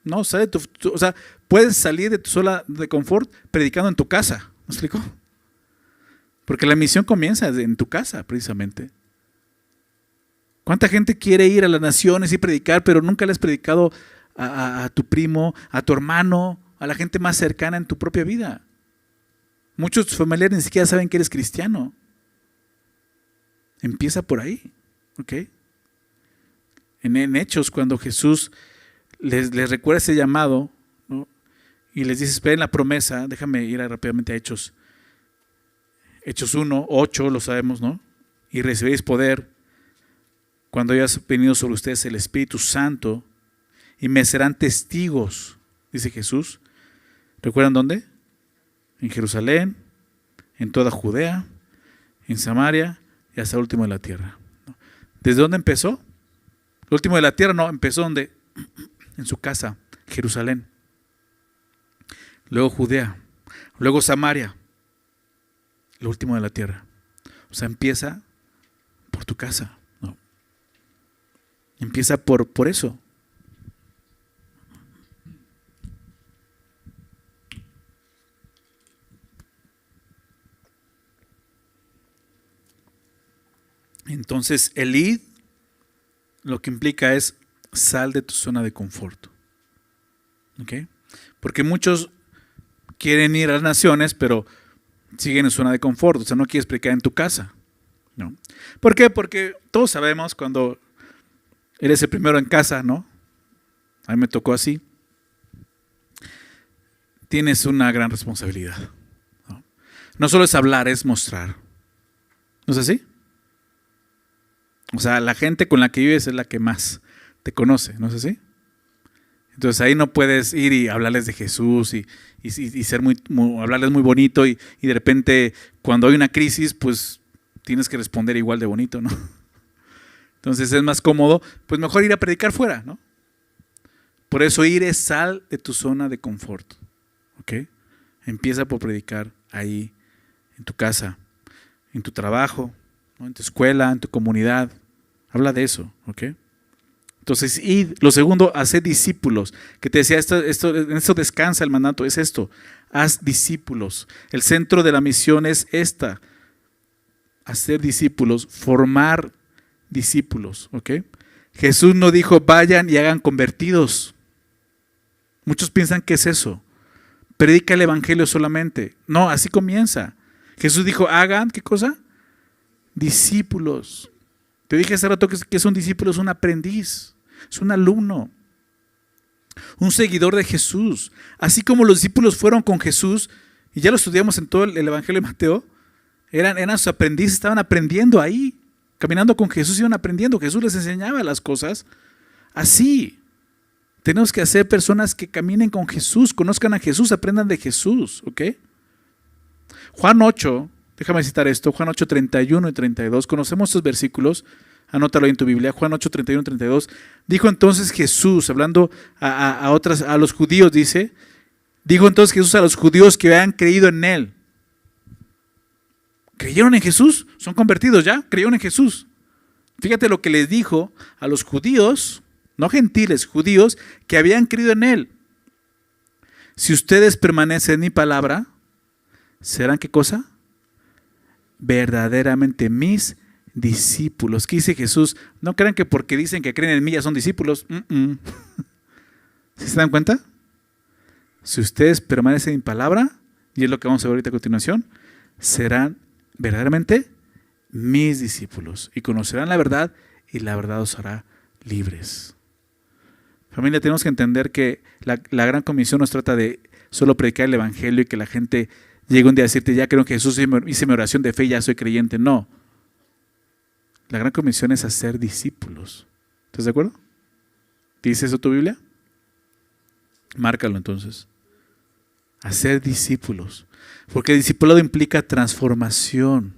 No, sale o sea, puedes salir de tu zona de confort predicando en tu casa. ¿Me explico? Porque la misión comienza en tu casa, precisamente. ¿Cuánta gente quiere ir a las naciones y predicar, pero nunca le has predicado a tu primo, a tu hermano, a la gente más cercana en tu propia vida? Muchos de tus familiares ni siquiera saben que eres cristiano. Empieza por ahí, ¿ok? En Hechos, cuando Jesús les recuerda ese llamado, ¿no? Y les dice, esperen la promesa. Déjame ir rápidamente a Hechos 1, 8, lo sabemos, ¿no? Y recibiréis poder cuando haya venido sobre ustedes el Espíritu Santo y me serán testigos, dice Jesús. ¿Recuerdan dónde? En Jerusalén, en toda Judea, en Samaria y hasta el último de la tierra. ¿Desde dónde empezó? El último de la tierra no, empezó ¿dónde? En su casa, Jerusalén. Luego Judea, luego Samaria, lo último de la tierra. O sea, empieza por tu casa, ¿no? Empieza por eso. Entonces, el id lo que implica es sal de tu zona de confort. ¿Ok? Porque muchos quieren ir a las naciones, pero siguen en zona de confort. O sea, no quieres predicar en tu casa, ¿no? ¿Por qué? Porque todos sabemos cuando eres el primero en casa, ¿no? A mí me tocó así. Tienes una gran responsabilidad, ¿no? No solo es hablar, es mostrar. ¿No es así? O sea, la gente con la que vives es la que más te conoce, ¿no es así? Entonces ahí no puedes ir y hablarles de Jesús y ser hablarles muy bonito y de repente cuando hay una crisis, pues tienes que responder igual de bonito, ¿no? Entonces es más cómodo, pues mejor ir a predicar fuera, ¿no? Por eso ir es sal de tu zona de confort, ¿ok? Empieza por predicar ahí, en tu casa, en tu trabajo, ¿no? En tu escuela, en tu comunidad. Habla de eso, ¿ok? Entonces, y lo segundo, hacer discípulos. Que te decía, en esto descansa el mandato, es esto. Haz discípulos. El centro de la misión es esta. Hacer discípulos, formar discípulos, ¿ok? Jesús no dijo, vayan y hagan convertidos. Muchos piensan que es eso. Predica el evangelio solamente. No, así comienza. Jesús dijo, hagan, ¿qué cosa? Discípulos. Te dije hace rato que es un discípulo, es un aprendiz. Es un alumno, un seguidor de Jesús. Así como los discípulos fueron con Jesús, y ya lo estudiamos en todo el Evangelio de Mateo, eran sus aprendices, estaban aprendiendo ahí, caminando con Jesús, iban aprendiendo. Jesús les enseñaba las cosas. Así, tenemos que hacer personas que caminen con Jesús, conozcan a Jesús, aprendan de Jesús, ¿ok? Juan 8, déjame citar esto, Juan 8, 31 y 32, conocemos estos versículos. Anótalo ahí en tu Biblia, Juan 8, 31 y 32. Dijo entonces Jesús, hablando a los judíos, dijo entonces Jesús a los judíos que habían creído en Él. ¿Creyeron en Jesús? Son convertidos ya, creyeron en Jesús. Fíjate lo que les dijo a los judíos, no gentiles, judíos, que habían creído en Él. Si ustedes permanecen en mi palabra, ¿serán qué cosa? Verdaderamente mis discípulos. ¿Qué dice Jesús? No crean que porque dicen que creen en mí ya son discípulos. ¿Sí se dan cuenta? Si ustedes permanecen en mi palabra, y es lo que vamos a ver ahorita a continuación, serán verdaderamente mis discípulos y conocerán la verdad y la verdad os hará libres. Familia, tenemos que entender que la gran comisión nos trata de solo predicar el evangelio y que la gente llegue un día a decirte, ya creo en Jesús, hice mi oración de fe y ya soy creyente. No. La gran comisión es hacer discípulos. ¿Estás de acuerdo? ¿Dice eso tu Biblia? Márcalo entonces. Hacer discípulos. Porque el discipulado implica transformación.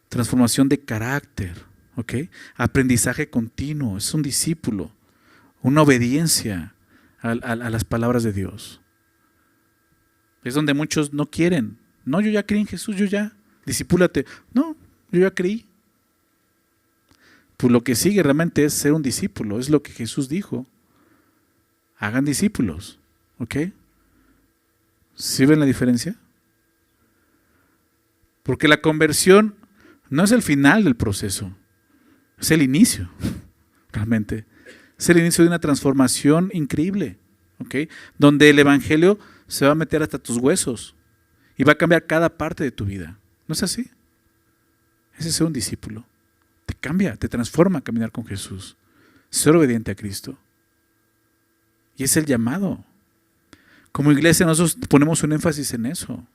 Transformación de carácter. ¿Ok? Aprendizaje continuo. Es un discípulo. Una obediencia a las palabras de Dios. Es donde muchos no quieren. No, yo ya creí en Jesús, yo ya. Discipúlate. No, yo ya creí. Pues lo que sigue realmente es ser un discípulo. Es lo que Jesús dijo. Hagan discípulos. ¿Ok? ¿Sí ven la diferencia? Porque la conversión no es el final del proceso. Es el inicio. Realmente. Es el inicio de una transformación increíble. ¿Ok? Donde el evangelio se va a meter hasta tus huesos. Y va a cambiar cada parte de tu vida. ¿No es así? Ese es ser un discípulo. Te cambia, te transforma a caminar con Jesús. Ser obediente a Cristo. Y es el llamado. Como iglesia nosotros ponemos un énfasis en eso.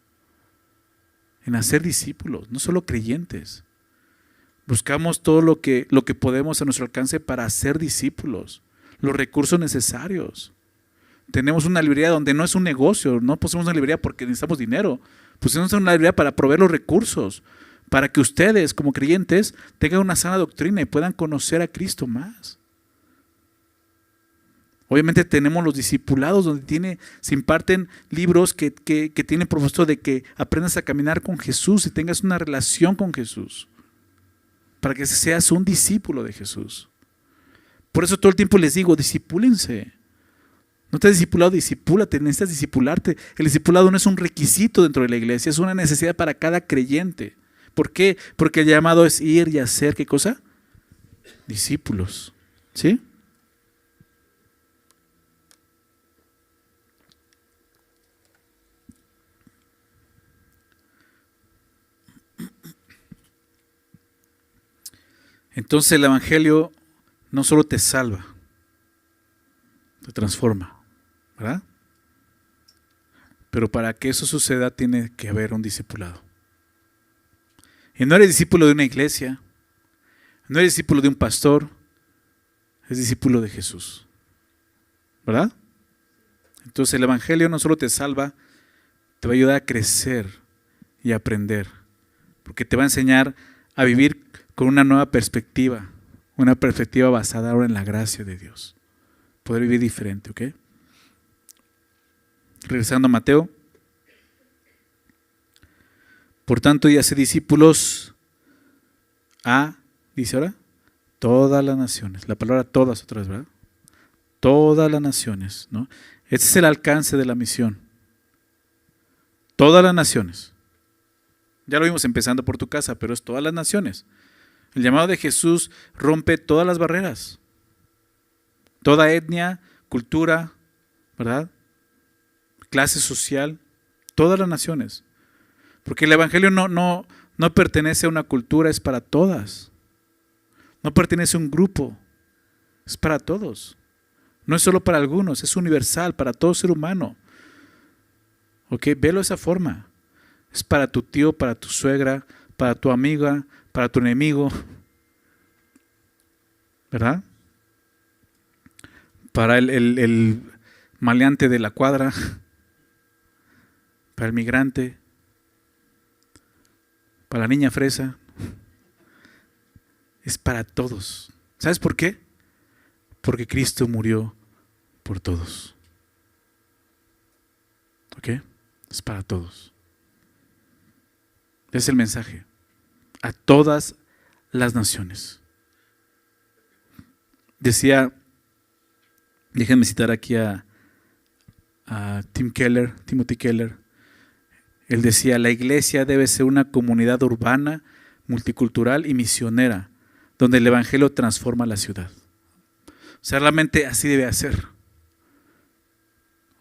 En hacer discípulos, no solo creyentes. Buscamos todo lo que podemos a nuestro alcance para hacer discípulos. Los recursos necesarios. Tenemos una librería donde no es un negocio. No pusimos una librería porque necesitamos dinero. Pusimos una librería para proveer los recursos. Para que ustedes, como creyentes, tengan una sana doctrina y puedan conocer a Cristo más. Obviamente tenemos los discipulados donde se imparten libros que tienen propósito de que aprendas a caminar con Jesús y tengas una relación con Jesús. Para que seas un discípulo de Jesús. Por eso todo el tiempo les digo, discipúlense. No te has discipulado, discipúlate, necesitas discipularte. El discipulado no es un requisito dentro de la iglesia, es una necesidad para cada creyente. ¿Por qué? Porque el llamado es ir y hacer, ¿qué cosa? Discípulos. ¿Sí? Entonces el evangelio no solo te salva, te transforma, ¿verdad? Pero para que eso suceda tiene que haber un discipulado. Y no eres discípulo de una iglesia, no eres discípulo de un pastor, es discípulo de Jesús, ¿verdad? Entonces el evangelio no solo te salva, te va a ayudar a crecer y a aprender, porque te va a enseñar a vivir con una nueva perspectiva, una perspectiva basada ahora en la gracia de Dios. Poder vivir diferente, ¿ok? Regresando a Mateo. Por tanto, y hace discípulos dice ahora, todas las naciones. La palabra todas otra vez, ¿verdad? Todas las naciones, ¿no? Ese es el alcance de la misión. Todas las naciones. Ya lo vimos empezando por tu casa, pero es todas las naciones. El llamado de Jesús rompe todas las barreras. Toda etnia, cultura, ¿verdad? Clase social, todas las naciones. Porque el evangelio no pertenece a una cultura, es para todas. No pertenece a un grupo, es para todos. No es solo para algunos, es universal, para todo ser humano. ¿Ok? Velo de esa forma. Es para tu tío, para tu suegra, para tu amiga, para tu enemigo. ¿Verdad? Para el maleante de la cuadra, para el migrante, para la niña fresa. Es para todos. ¿Sabes por qué? Porque Cristo murió por todos. ¿Ok? Es para todos. Es el mensaje. A todas las naciones. Decía, déjenme citar aquí a Timothy Keller. Él decía, la iglesia debe ser una comunidad urbana, multicultural y misionera, donde el evangelio transforma la ciudad. O sea, realmente así debe ser.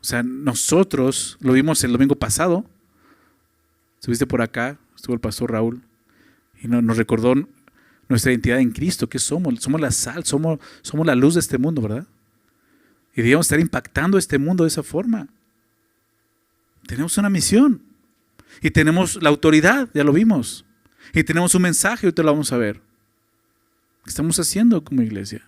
O sea, nosotros lo vimos el domingo pasado. Estuviste por acá, estuvo el pastor Raúl y nos recordó nuestra identidad en Cristo. ¿Qué somos? Somos la sal, somos la luz de este mundo, ¿verdad? Y debemos estar impactando este mundo de esa forma. Tenemos una misión y tenemos la autoridad, ya lo vimos. Y tenemos un mensaje, ahorita lo vamos a ver. ¿Qué estamos haciendo como iglesia?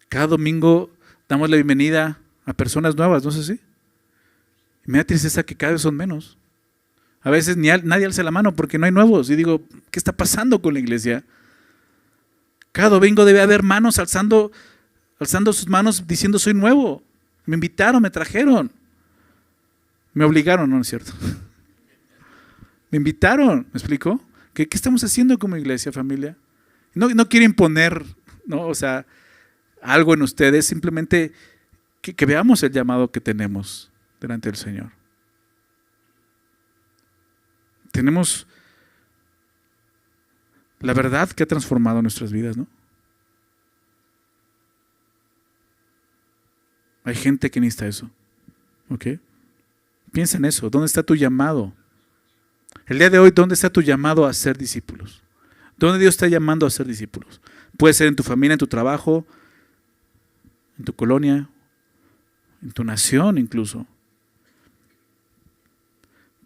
Cada domingo damos la bienvenida a personas nuevas, ¿no es así? Y me da tristeza que cada vez son menos. A veces nadie alza la mano porque no hay nuevos. Y digo, ¿qué está pasando con la iglesia? Cada domingo debe haber manos alzando sus manos diciendo soy nuevo. Me invitaron, me trajeron. Me obligaron, no es cierto. Me invitaron, ¿me explico? ¿Qué estamos haciendo como iglesia, familia? No quiero imponer, ¿no? O sea, algo en ustedes, simplemente que veamos el llamado que tenemos delante del Señor. Tenemos la verdad que ha transformado nuestras vidas, ¿no? Hay gente que necesita eso, ¿ok? Piensa en eso, ¿dónde está tu llamado? El día de hoy, ¿dónde está tu llamado a ser discípulos? ¿Dónde Dios está llamando a ser discípulos? Puede ser en tu familia, en tu trabajo, en tu colonia, en tu nación incluso.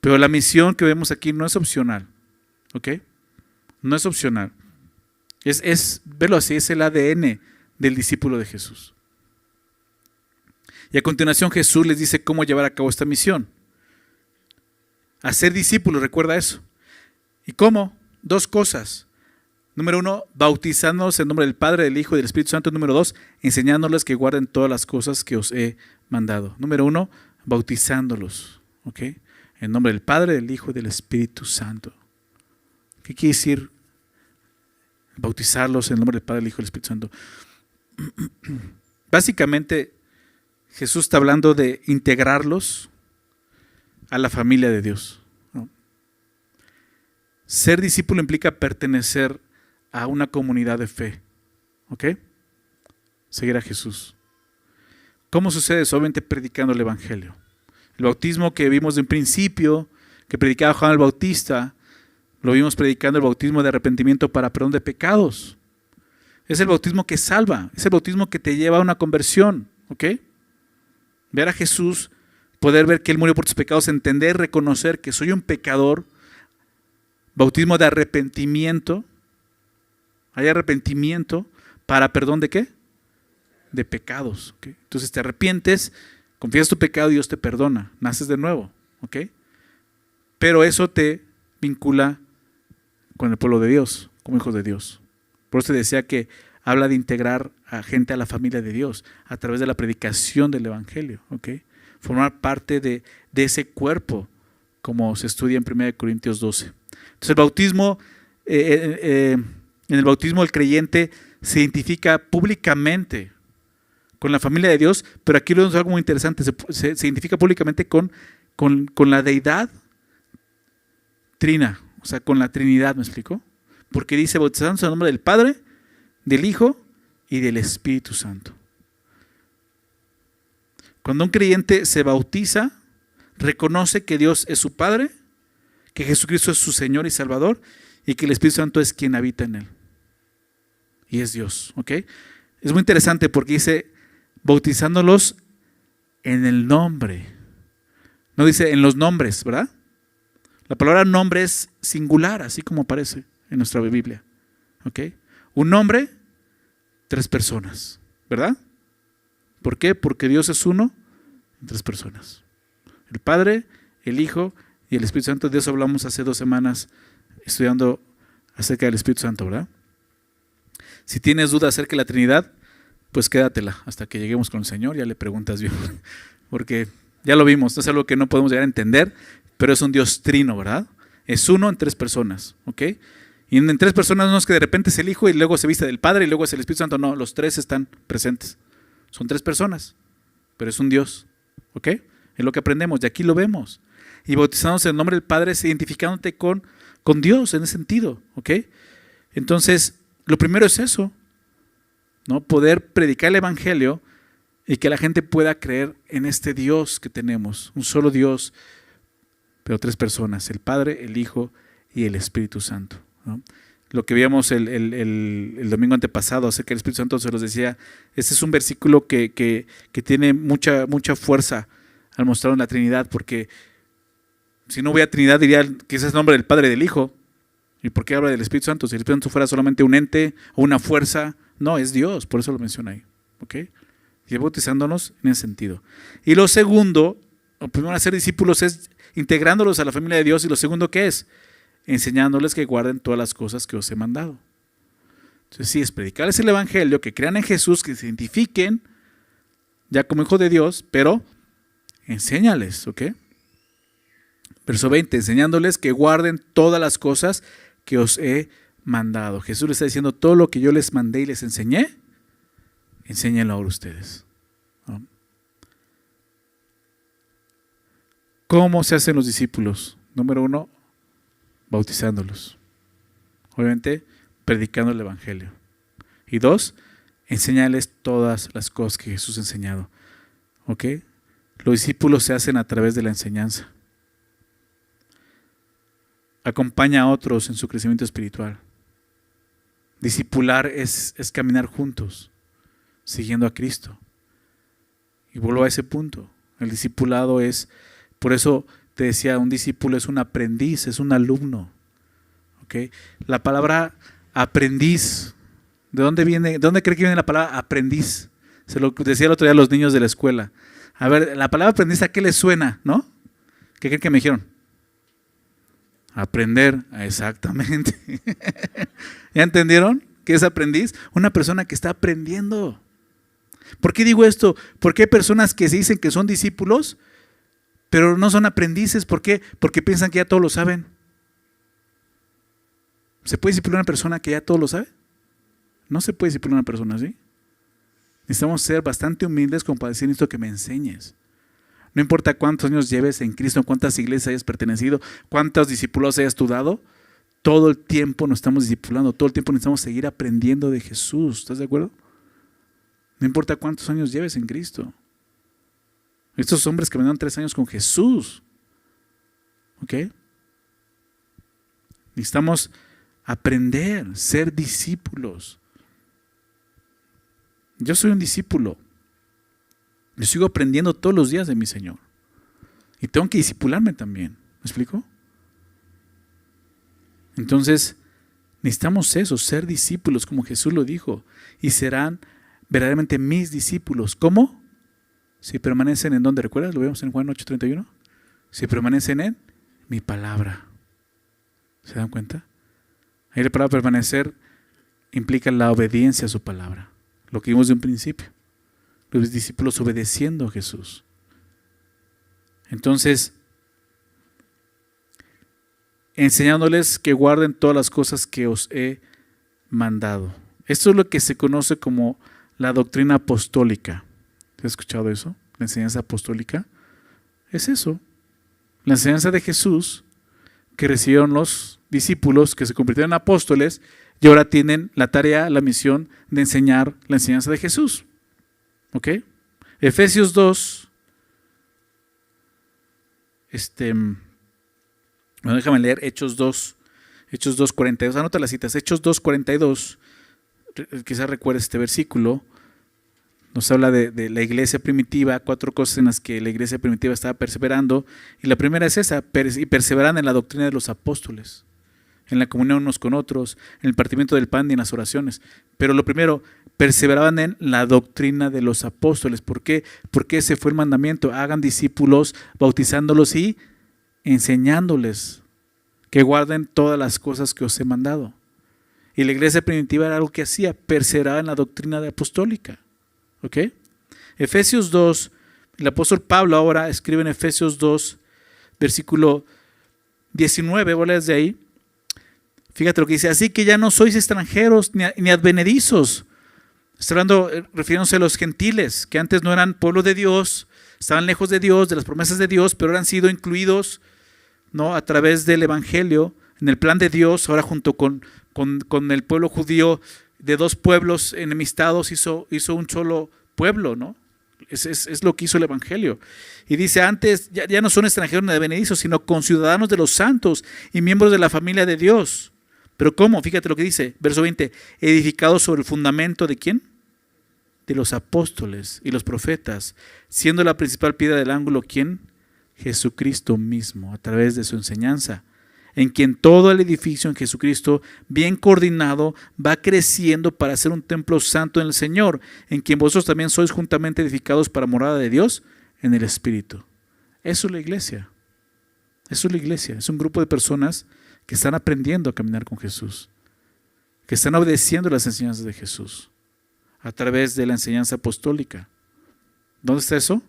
Pero la misión que vemos aquí no es opcional, ¿ok? No es opcional. Verlo así, es el ADN del discípulo de Jesús. Y a continuación Jesús les dice cómo llevar a cabo esta misión. Hacer discípulos, recuerda eso. ¿Y cómo? Dos cosas. Número 1, bautizándolos en nombre del Padre, del Hijo y del Espíritu Santo. Número 2, enseñándoles que guarden todas las cosas que os he mandado. Número 1, bautizándolos, ¿ok? En nombre del Padre, del Hijo y del Espíritu Santo. ¿Qué quiere decir bautizarlos en el nombre del Padre, del Hijo y del Espíritu Santo? Básicamente, Jesús está hablando de integrarlos a la familia de Dios, ¿no? Ser discípulo implica pertenecer a una comunidad de fe, ¿ok? Seguir a Jesús. ¿Cómo sucede eso? Obviamente predicando el Evangelio. El bautismo que vimos de un principio, que predicaba Juan el Bautista, lo vimos predicando el bautismo de arrepentimiento para perdón de pecados. Es el bautismo que salva, es el bautismo que te lleva a una conversión, ¿ok? Ver a Jesús, poder ver que Él murió por tus pecados, entender, reconocer que soy un pecador. Bautismo de arrepentimiento. Hay arrepentimiento para perdón de ¿qué? De pecados, ¿ok? Entonces te arrepientes, confiesas tu pecado y Dios te perdona, naces de nuevo, ¿ok? Pero eso te vincula con el pueblo de Dios, como hijos de Dios. Por eso decía que habla de integrar a gente a la familia de Dios a través de la predicación del Evangelio, ¿ok? Formar parte de ese cuerpo, como se estudia en 1 Corintios 12. Entonces el bautismo, en el bautismo el creyente se identifica públicamente con la familia de Dios, pero aquí lo vemos algo muy interesante, se identifica públicamente con la deidad trina, o sea, con la Trinidad, ¿me explico? Porque dice, bautizándose en el nombre del Padre, del Hijo y del Espíritu Santo. Cuando un creyente se bautiza, reconoce que Dios es su Padre, que Jesucristo es su Señor y Salvador, y que el Espíritu Santo es quien habita en él. Y es Dios, ¿ok? Es muy interesante porque dice, bautizándolos en el nombre. No dice en los nombres, ¿verdad? La palabra nombre es singular, así como aparece en nuestra Biblia, ¿ok? Un nombre, 3 personas, ¿verdad? ¿Por qué? Porque Dios es uno en 3 personas. El Padre, el Hijo y el Espíritu Santo. De eso hablamos hace 2 semanas estudiando acerca del Espíritu Santo, ¿verdad? Si tienes duda acerca de la Trinidad, pues quédatela hasta que lleguemos con el Señor, ya le preguntas bien, porque ya lo vimos, es algo que no podemos llegar a entender, pero es un Dios trino, ¿verdad? Es uno en 3 personas, ¿ok? Y en 3 personas no es que de repente es el Hijo y luego se viste del Padre y luego es el Espíritu Santo, no, los 3 están presentes. Son 3 personas, pero es un Dios, ¿ok? Es lo que aprendemos, y aquí lo vemos. Y bautizándose en el nombre del Padre es identificándote con Dios en ese sentido, ¿ok? Entonces, lo primero es eso, ¿no? Poder predicar el Evangelio y que la gente pueda creer en este Dios que tenemos, un solo Dios, pero 3 personas, el Padre, el Hijo y el Espíritu Santo, ¿no? Lo que veíamos el domingo antepasado acerca del Espíritu Santo, se los decía, este es un versículo que tiene mucha fuerza al mostrar la Trinidad, porque si no hubiera Trinidad diría que ese es el nombre del Padre y del Hijo. ¿Y por qué habla del Espíritu Santo? Si el Espíritu Santo fuera solamente un ente o una fuerza, no, es Dios, por eso lo menciona ahí, ¿ok? Y bautizándonos en ese sentido. Y lo segundo, lo primero hacer discípulos es integrándolos a la familia de Dios, y lo segundo, ¿qué es? Enseñándoles que guarden todas las cosas que os he mandado. Entonces sí, es predicarles el Evangelio, que crean en Jesús, que se identifiquen ya como hijo de Dios, pero enséñales, ¿ok? Verso 20, enseñándoles que guarden todas las cosas que os he mandado. Jesús les está diciendo, todo lo que yo les mandé y les enseñé, enséñenlo ahora ustedes, ¿no? ¿Cómo se hacen los discípulos? Número 1, bautizándolos. Obviamente, predicando el Evangelio. Y 2, enseñarles todas las cosas que Jesús ha enseñado. ¿Ok? Los discípulos se hacen a través de la enseñanza. Acompaña a otros en su crecimiento espiritual. Discipular es caminar juntos, siguiendo a Cristo. Y vuelvo a ese punto. El discipulado es, por eso te decía, un discípulo es un aprendiz, es un alumno. ¿Okay? La palabra aprendiz, ¿de dónde viene? ¿De dónde cree que viene la palabra aprendiz? Se lo decía el otro día a los niños de la escuela. A ver, la palabra aprendiz, ¿a qué les suena? ¿No? ¿Qué creen que me dijeron? Aprender, exactamente. ¿Ya entendieron qué es aprendiz? Una persona que está aprendiendo. ¿Por qué digo esto? Porque hay personas que se dicen que son discípulos, pero no son aprendices. ¿Por qué? Porque piensan que ya todo lo saben. ¿Se puede discipular a una persona que ya todo lo sabe? No se puede discipular a una persona así. Necesitamos ser bastante humildes como para decir esto, que me enseñes. No importa cuántos años lleves en Cristo, cuántas iglesias hayas pertenecido, cuántos discípulos hayas estudiado, todo el tiempo nos estamos discipulando, todo el tiempo necesitamos seguir aprendiendo de Jesús. ¿Estás de acuerdo? No importa cuántos años lleves en Cristo. Estos hombres que vendieron 3 años con Jesús, ¿ok? Necesitamos aprender, ser discípulos. Yo soy un discípulo. Yo sigo aprendiendo todos los días de mi Señor. Y tengo que discipularme también. ¿Me explico? Entonces, necesitamos eso, ser discípulos, como Jesús lo dijo. Y serán verdaderamente mis discípulos. ¿Cómo? Si permanecen en donde, ¿recuerdas? Lo vemos en Juan 8:31. Si permanecen en mi palabra. ¿Se dan cuenta? Ahí la palabra permanecer implica la obediencia a su palabra. Lo que vimos de un principio. Los discípulos obedeciendo a Jesús. Entonces, enseñándoles que guarden todas las cosas que os he mandado. Esto es lo que se conoce como la doctrina apostólica. ¿Has escuchado eso? La enseñanza apostólica. Es eso. La enseñanza de Jesús que recibieron los discípulos que se convirtieron en apóstoles y ahora tienen la tarea, la misión de enseñar la enseñanza de Jesús. ¿Ok? Efesios 2. Bueno, déjame leer Hechos 2. Hechos 2:42. Anota las citas. Hechos 2:42. Quizás recuerdes este versículo. Nos habla de la iglesia primitiva, 4 cosas en las que la iglesia primitiva estaba perseverando. Y la primera es esa, y perseveran en la doctrina de los apóstoles, en la comunión unos con otros, en el partimiento del pan y en las oraciones. Pero lo primero, perseveraban en la doctrina de los apóstoles. ¿Por qué? Porque ese fue el mandamiento. Hagan discípulos, bautizándolos y enseñándoles que guarden todas las cosas que os he mandado. Y la iglesia primitiva era algo que hacía, perseveraba en la doctrina apostólica. ¿Ok? Efesios 2, el apóstol Pablo ahora escribe en Efesios 2, versículo 19, voy a leer desde ahí. Fíjate lo que dice: así que ya no sois extranjeros ni advenedizos. Está hablando, refiriéndose a los gentiles, que antes no eran pueblo de Dios, estaban lejos de Dios, de las promesas de Dios, pero han sido incluidos, ¿no?, a través del evangelio, en el plan de Dios. Ahora junto con el pueblo judío, de dos pueblos enemistados hizo un solo pueblo, ¿no? Es lo que hizo el evangelio. Y dice: antes ya no son extranjeros ni advenedizos, sino conciudadanos de los santos y miembros de la familia de Dios. ¿Pero cómo? Fíjate lo que dice, verso 20: edificados sobre el fundamento ¿de quién? De los apóstoles y los profetas, siendo la principal piedra del ángulo ¿quién? Jesucristo mismo, a través de su enseñanza, en quien todo el edificio en Jesucristo, bien coordinado, va creciendo para ser un templo santo en el Señor, en quien vosotros también sois juntamente edificados para morada de Dios en el Espíritu. Eso es la iglesia. Eso es la iglesia. Es un grupo de personas que están aprendiendo a caminar con Jesús, que están obedeciendo las enseñanzas de Jesús a través de la enseñanza apostólica. ¿Dónde está eso?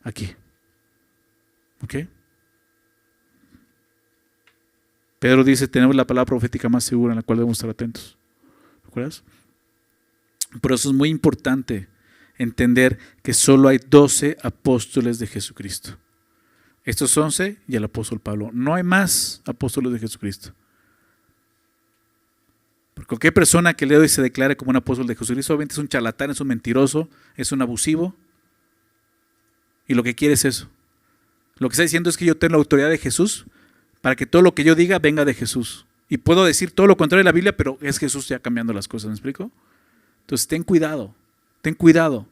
Aquí. ¿Ok? Pedro dice: tenemos la palabra profética más segura en la cual debemos estar atentos. ¿Recuerdas? Por eso es muy importante entender que solo hay 12 apóstoles de Jesucristo. Estos 11 y el apóstol Pablo. No hay más apóstoles de Jesucristo. Porque cualquier persona que lea y se declare como un apóstol de Jesucristo, obviamente es un charlatán, es un mentiroso, es un abusivo. Y lo que quiere es eso. Lo que está diciendo es que yo tengo la autoridad de Jesús para que todo lo que yo diga venga de Jesús. Y puedo decir todo lo contrario de la Biblia, pero es Jesús ya cambiando las cosas, ¿me explico? Entonces ten cuidado, ten cuidado.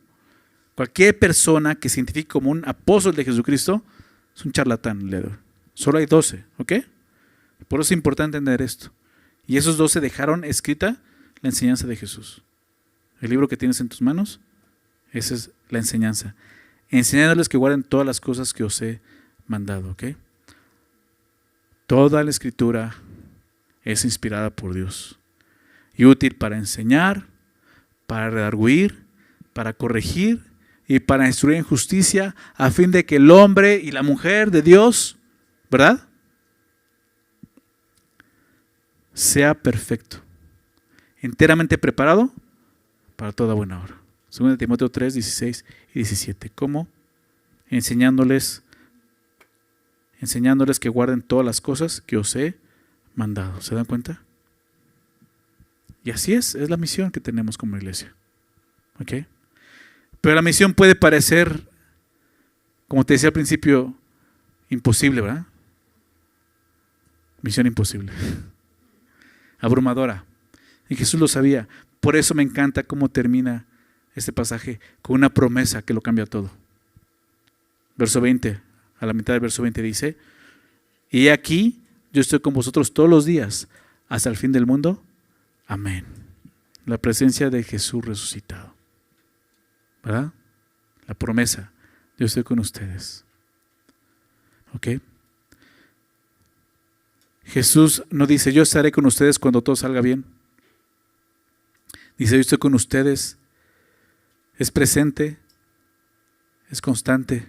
Cualquier persona que se identifique como un apóstol de Jesucristo es un charlatán. Solo hay 12, ¿ok? Por eso es importante entender esto. Y esos 12 dejaron escrita la enseñanza de Jesús. El libro que tienes en tus manos, esa es la enseñanza. Enseñándoles que guarden todas las cosas que os he mandado, ¿ok? Toda la escritura es inspirada por Dios y útil para enseñar, para redarguir, para corregir y para instruir en justicia, a fin de que el hombre y la mujer de Dios, ¿verdad?, sea perfecto, enteramente preparado para toda buena obra. 2 Timoteo 3, 16 y 17. ¿Cómo? Enseñándoles que guarden todas las cosas que os he mandado. ¿Se dan cuenta? Y así es la misión que tenemos como iglesia. ¿Ok? Pero la misión puede parecer, como te decía al principio, imposible, ¿verdad? Misión imposible. Abrumadora. Y Jesús lo sabía. Por eso me encanta cómo termina este pasaje con una promesa que lo cambia todo. Verso 20, a la mitad del verso 20 dice: y aquí yo estoy con vosotros todos los días hasta el fin del mundo. Amén. La presencia de Jesús resucitado, ¿verdad? La promesa: yo estoy con ustedes. ¿Ok? Jesús no dice, yo estaré con ustedes cuando todo salga bien. Dice, yo estoy con ustedes. Es presente, es constante,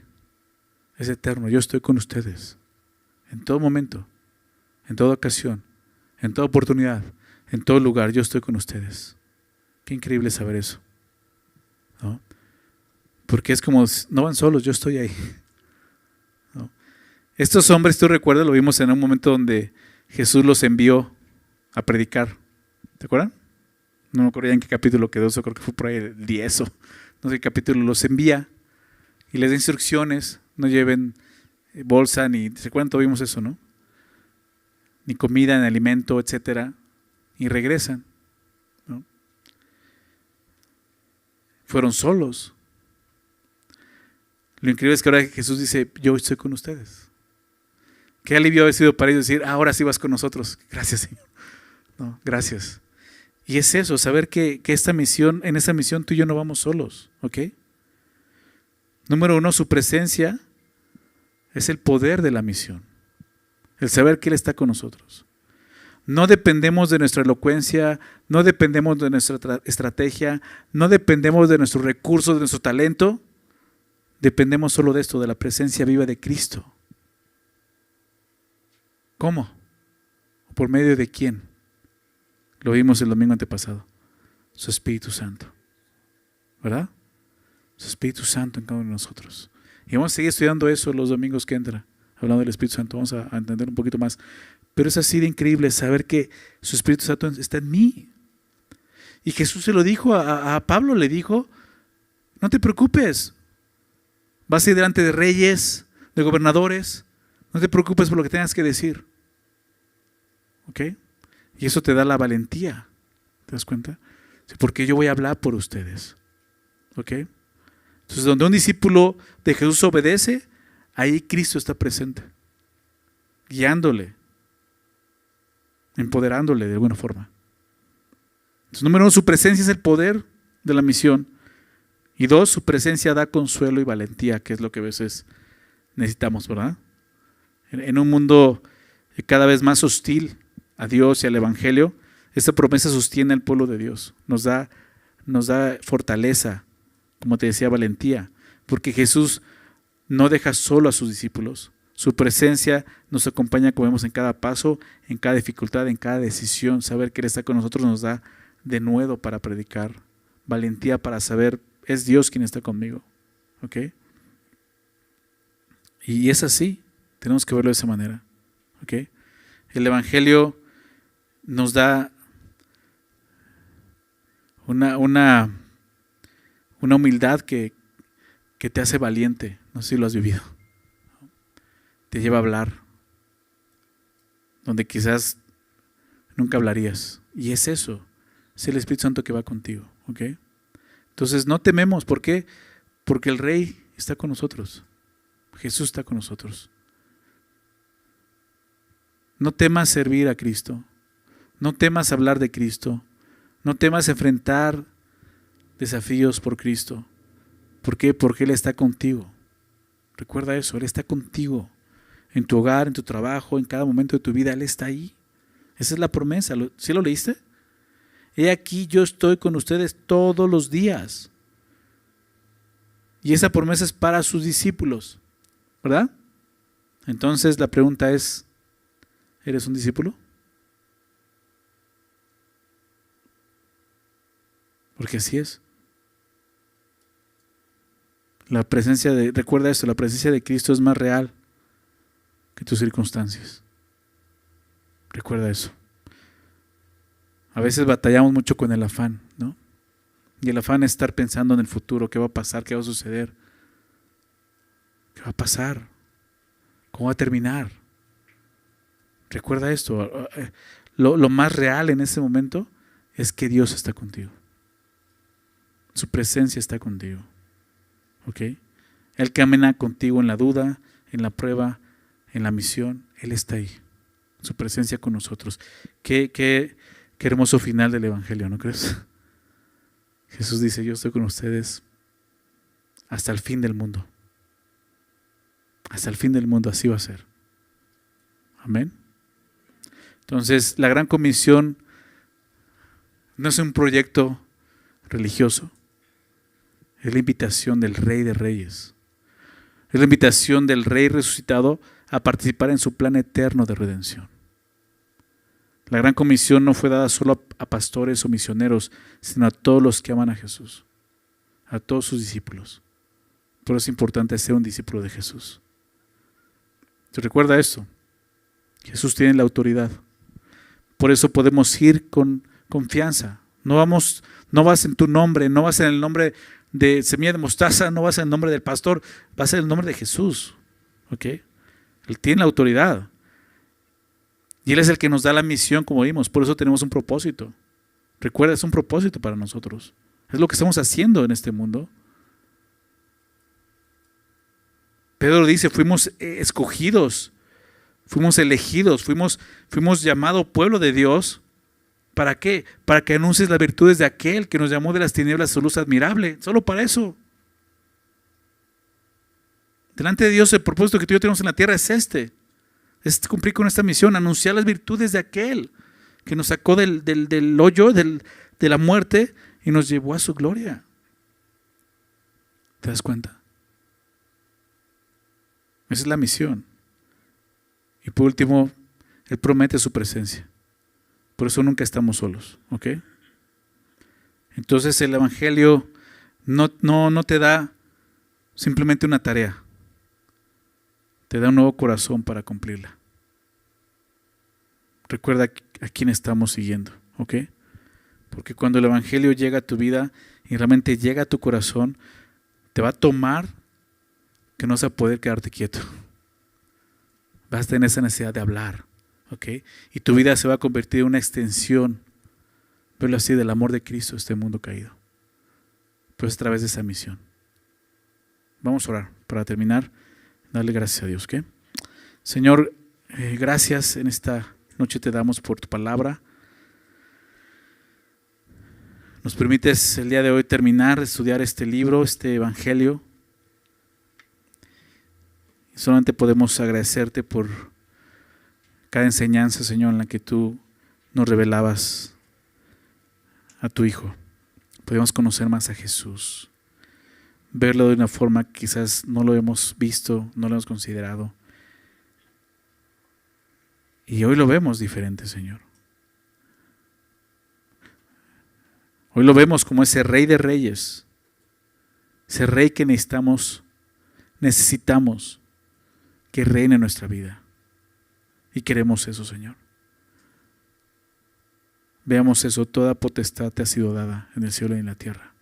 es eterno. Yo estoy con ustedes en todo momento, en toda ocasión, en toda oportunidad, en todo lugar. Yo estoy con ustedes. Qué increíble saber eso, ¿no? Porque es como, no van solos, yo estoy ahí, ¿no? Estos hombres, tú recuerdas, lo vimos en un momento donde Jesús los envió a predicar. ¿Te acuerdan? No me acuerdo ya en qué capítulo quedó eso, creo que fue por ahí el 10 o no sé qué capítulo. Los envía y les da instrucciones, no lleven bolsa, ni, ¿se acuerdan? Todos vimos eso, ¿no? Ni comida, ni alimento, etcétera, y regresan, ¿no? Fueron solos. Lo increíble es que ahora Jesús dice, yo estoy con ustedes. Qué alivio haber sido para ellos decir, ahora sí vas con nosotros. Gracias, Señor. No, gracias. Y es eso, saber que esta misión, en esa misión tú y yo no vamos solos, ¿ok? Número 1, su presencia es el poder de la misión. El saber que Él está con nosotros. No dependemos de nuestra elocuencia, no dependemos de nuestra estrategia, no dependemos de nuestros recursos, de nuestro talento. Dependemos solo de esto, de la presencia viva de Cristo. ¿Cómo? ¿Por medio de quién? Lo vimos el domingo antepasado. Su Espíritu Santo. ¿Verdad? Su Espíritu Santo en cada uno de nosotros. Y vamos a seguir estudiando eso los domingos que entran, hablando del Espíritu Santo. Vamos a entender un poquito más. Pero es así de increíble saber que su Espíritu Santo está en mí. Y Jesús se lo dijo a Pablo, le dijo, no te preocupes. Vas a ir delante de reyes, de gobernadores. No te preocupes por lo que tengas que decir. ¿Ok? Y eso te da la valentía. ¿Te das cuenta? Porque yo voy a hablar por ustedes. ¿Ok? Entonces, donde un discípulo de Jesús obedece, ahí Cristo está presente. Guiándole. Empoderándole de alguna forma. Entonces, número 1, su presencia es el poder de la misión. Y 2, su presencia da consuelo y valentía, que es lo que a veces necesitamos, ¿verdad? En un mundo cada vez más hostil a Dios y al Evangelio, esta promesa sostiene al pueblo de Dios. Nos da fortaleza, como te decía, valentía. Porque Jesús no deja solo a sus discípulos. Su presencia nos acompaña, como vemos, en cada paso, en cada dificultad, en cada decisión. Saber que Él está con nosotros nos da denuedo para predicar. Valentía para saber, es Dios quien está conmigo. ¿Ok? Y es así. Tenemos que verlo de esa manera. ¿Ok? El Evangelio nos da una humildad que te hace valiente. No sé si lo has vivido. Te lleva a hablar donde quizás nunca hablarías. Y es eso. Es el Espíritu Santo que va contigo. ¿Ok? Entonces no tememos. ¿Por qué? Porque el Rey está con nosotros. Jesús está con nosotros. No temas servir a Cristo. No temas hablar de Cristo. No temas enfrentar desafíos por Cristo. ¿Por qué? Porque Él está contigo. Recuerda eso, Él está contigo. En tu hogar, en tu trabajo, en cada momento de tu vida, Él está ahí. Esa es la promesa. ¿Sí lo leíste? He aquí, yo estoy con ustedes todos los días. Y esa promesa es para sus discípulos. ¿Verdad? Entonces la pregunta es, ¿eres un discípulo? Porque así es. Recuerda esto, la presencia de Cristo es más real que tus circunstancias. Recuerda eso. A veces batallamos mucho con el afán, ¿no? Y el afán es estar pensando en el futuro, qué va a pasar, qué va a suceder, qué va a pasar, cómo va a terminar. Recuerda esto, lo más real en ese momento es que Dios está contigo. Su presencia está contigo. ¿Ok? Él camina contigo en la duda, en la prueba, en la misión. Él está ahí. Su presencia con nosotros. Qué hermoso final del Evangelio, ¿no crees? Jesús dice, yo estoy con ustedes hasta el fin del mundo. Hasta el fin del mundo, así va a ser. Amén. Entonces, la Gran Comisión no es un proyecto religioso. Es la invitación del Rey de Reyes. Es la invitación del Rey resucitado a participar en su plan eterno de redención. La Gran Comisión no fue dada solo a pastores o misioneros, sino a todos los que aman a Jesús, a todos sus discípulos. Por eso es importante ser un discípulo de Jesús. ¿Te recuerda esto? Jesús tiene la autoridad. Por eso podemos ir con confianza. No vas en tu nombre, no vas en el nombre de semilla de mostaza, no vas en el nombre del pastor, vas en el nombre de Jesús. ¿Ok? Él tiene la autoridad. Y Él es el que nos da la misión, como vimos. Por eso tenemos un propósito. Recuerda, es un propósito para nosotros. Es lo que estamos haciendo en este mundo. Pedro dice, fuimos escogidos, fuimos elegidos, fuimos llamados pueblo de Dios. ¿Para qué? Para que anuncies las virtudes de aquel que nos llamó de las tinieblas a su luz admirable. Solo para eso. Delante de Dios el propósito que tú y yo tenemos en la tierra es es cumplir con esta misión, anunciar las virtudes de aquel que nos sacó del hoyo, de la muerte y nos llevó a su gloria. ¿Te das cuenta? Esa es la misión. Y por último, Él promete su presencia. Por eso nunca estamos solos, ¿ok? Entonces el Evangelio no te da simplemente una tarea. Te da un nuevo corazón para cumplirla. Recuerda a quién estamos siguiendo, ¿ok? Porque cuando el Evangelio llega a tu vida y realmente llega a tu corazón, te va a tomar que no vas a poder quedarte quieto. Vas a tener esa necesidad de hablar, ¿ok? Y tu vida se va a convertir en una extensión, verlo así, del amor de Cristo a este mundo caído. Pues a través de esa misión. Vamos a orar para terminar. Darle gracias a Dios, ¿ok? Señor, gracias en esta noche te damos por tu palabra. Nos permites el día de hoy terminar de estudiar este libro, este Evangelio. Solamente podemos agradecerte por cada enseñanza, Señor, en la que tú nos revelabas a tu Hijo. Podemos conocer más a Jesús. Verlo de una forma que quizás no lo hemos visto, no lo hemos considerado. Y hoy lo vemos diferente, Señor. Hoy lo vemos como ese Rey de Reyes, ese Rey que necesitamos que reine en nuestra vida. Y queremos eso, Señor. Veamos eso, toda potestad te ha sido dada en el cielo y en la tierra.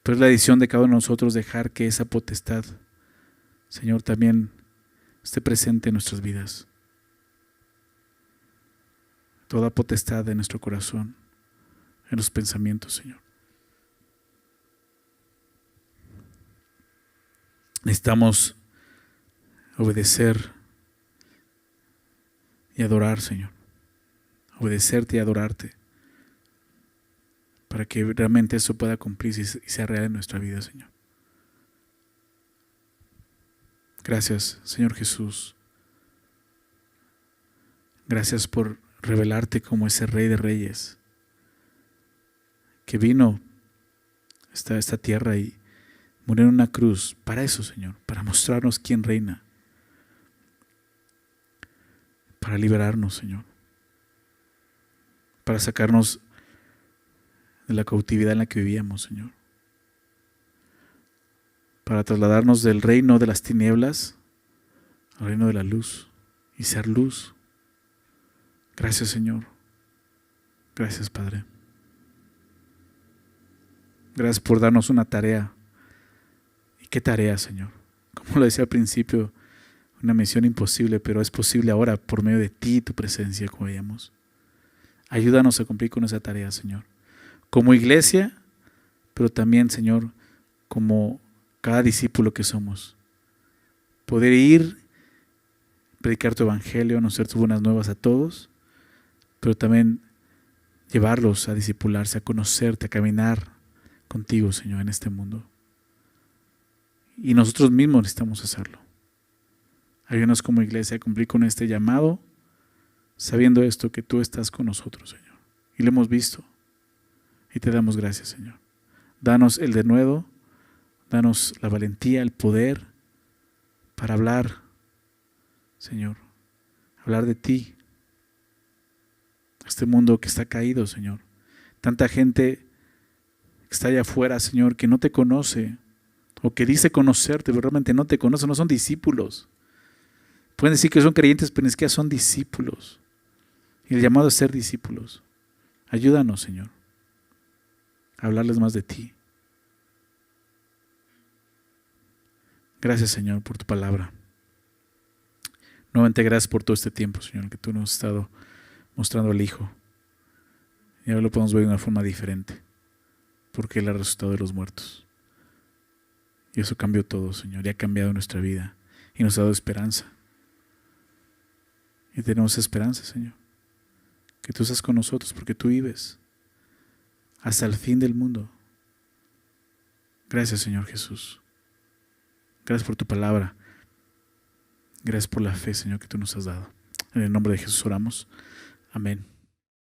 Pero es la decisión de cada uno de nosotros dejar que esa potestad, Señor, también esté presente en nuestras vidas. Toda potestad de nuestro corazón, en los pensamientos, Señor. Necesitamos obedecer y adorar, Señor. Obedecerte y adorarte, para que realmente eso pueda cumplirse y sea real en nuestra vida, Señor. Gracias, Señor Jesús. Gracias por revelarte como ese Rey de Reyes que vino a esta tierra y murió en una cruz para eso, Señor, para mostrarnos quién reina, para liberarnos, Señor, para sacarnos de la cautividad en la que vivíamos, Señor, para trasladarnos del reino de las tinieblas al reino de la luz y ser luz. Gracias, Señor. Gracias, Padre. Gracias por darnos una tarea. ¿Y qué tarea, Señor? Como lo decía al principio, una misión imposible, pero es posible ahora por medio de ti y tu presencia, como veíamos. Ayúdanos a cumplir con esa tarea, Señor. Como iglesia, pero también, Señor, como cada discípulo que somos. Poder ir, predicar tu evangelio, anunciar tus buenas nuevas a todos, pero también llevarlos a discipularse, a conocerte, a caminar contigo, Señor, en este mundo. Y nosotros mismos necesitamos hacerlo. Ayúdanos como iglesia a cumplir con este llamado, sabiendo esto, que tú estás con nosotros, Señor. Y lo hemos visto. Y te damos gracias, Señor. Danos el denuedo, danos la valentía, el poder para hablar, Señor. Hablar de ti. Este mundo que está caído, Señor. Tanta gente que está allá afuera, Señor, que no te conoce o que dice conocerte, pero realmente no te conoce, no son discípulos. Pueden decir que son creyentes, pero ni siquiera son discípulos. Y el llamado es ser discípulos. Ayúdanos, Señor, a hablarles más de ti. Gracias, Señor, por tu palabra. Nuevamente gracias por todo este tiempo, Señor, que tú nos has estado mostrando al Hijo. Y ahora lo podemos ver de una forma diferente, porque Él ha resucitado de los muertos. Y eso cambió todo, Señor, y ha cambiado nuestra vida y nos ha dado esperanza. Y tenemos esperanza, Señor, que tú estás con nosotros porque tú vives hasta el fin del mundo. Gracias, Señor Jesús. Gracias por tu palabra. Gracias por la fe, Señor, que tú nos has dado. En el nombre de Jesús oramos. Amén.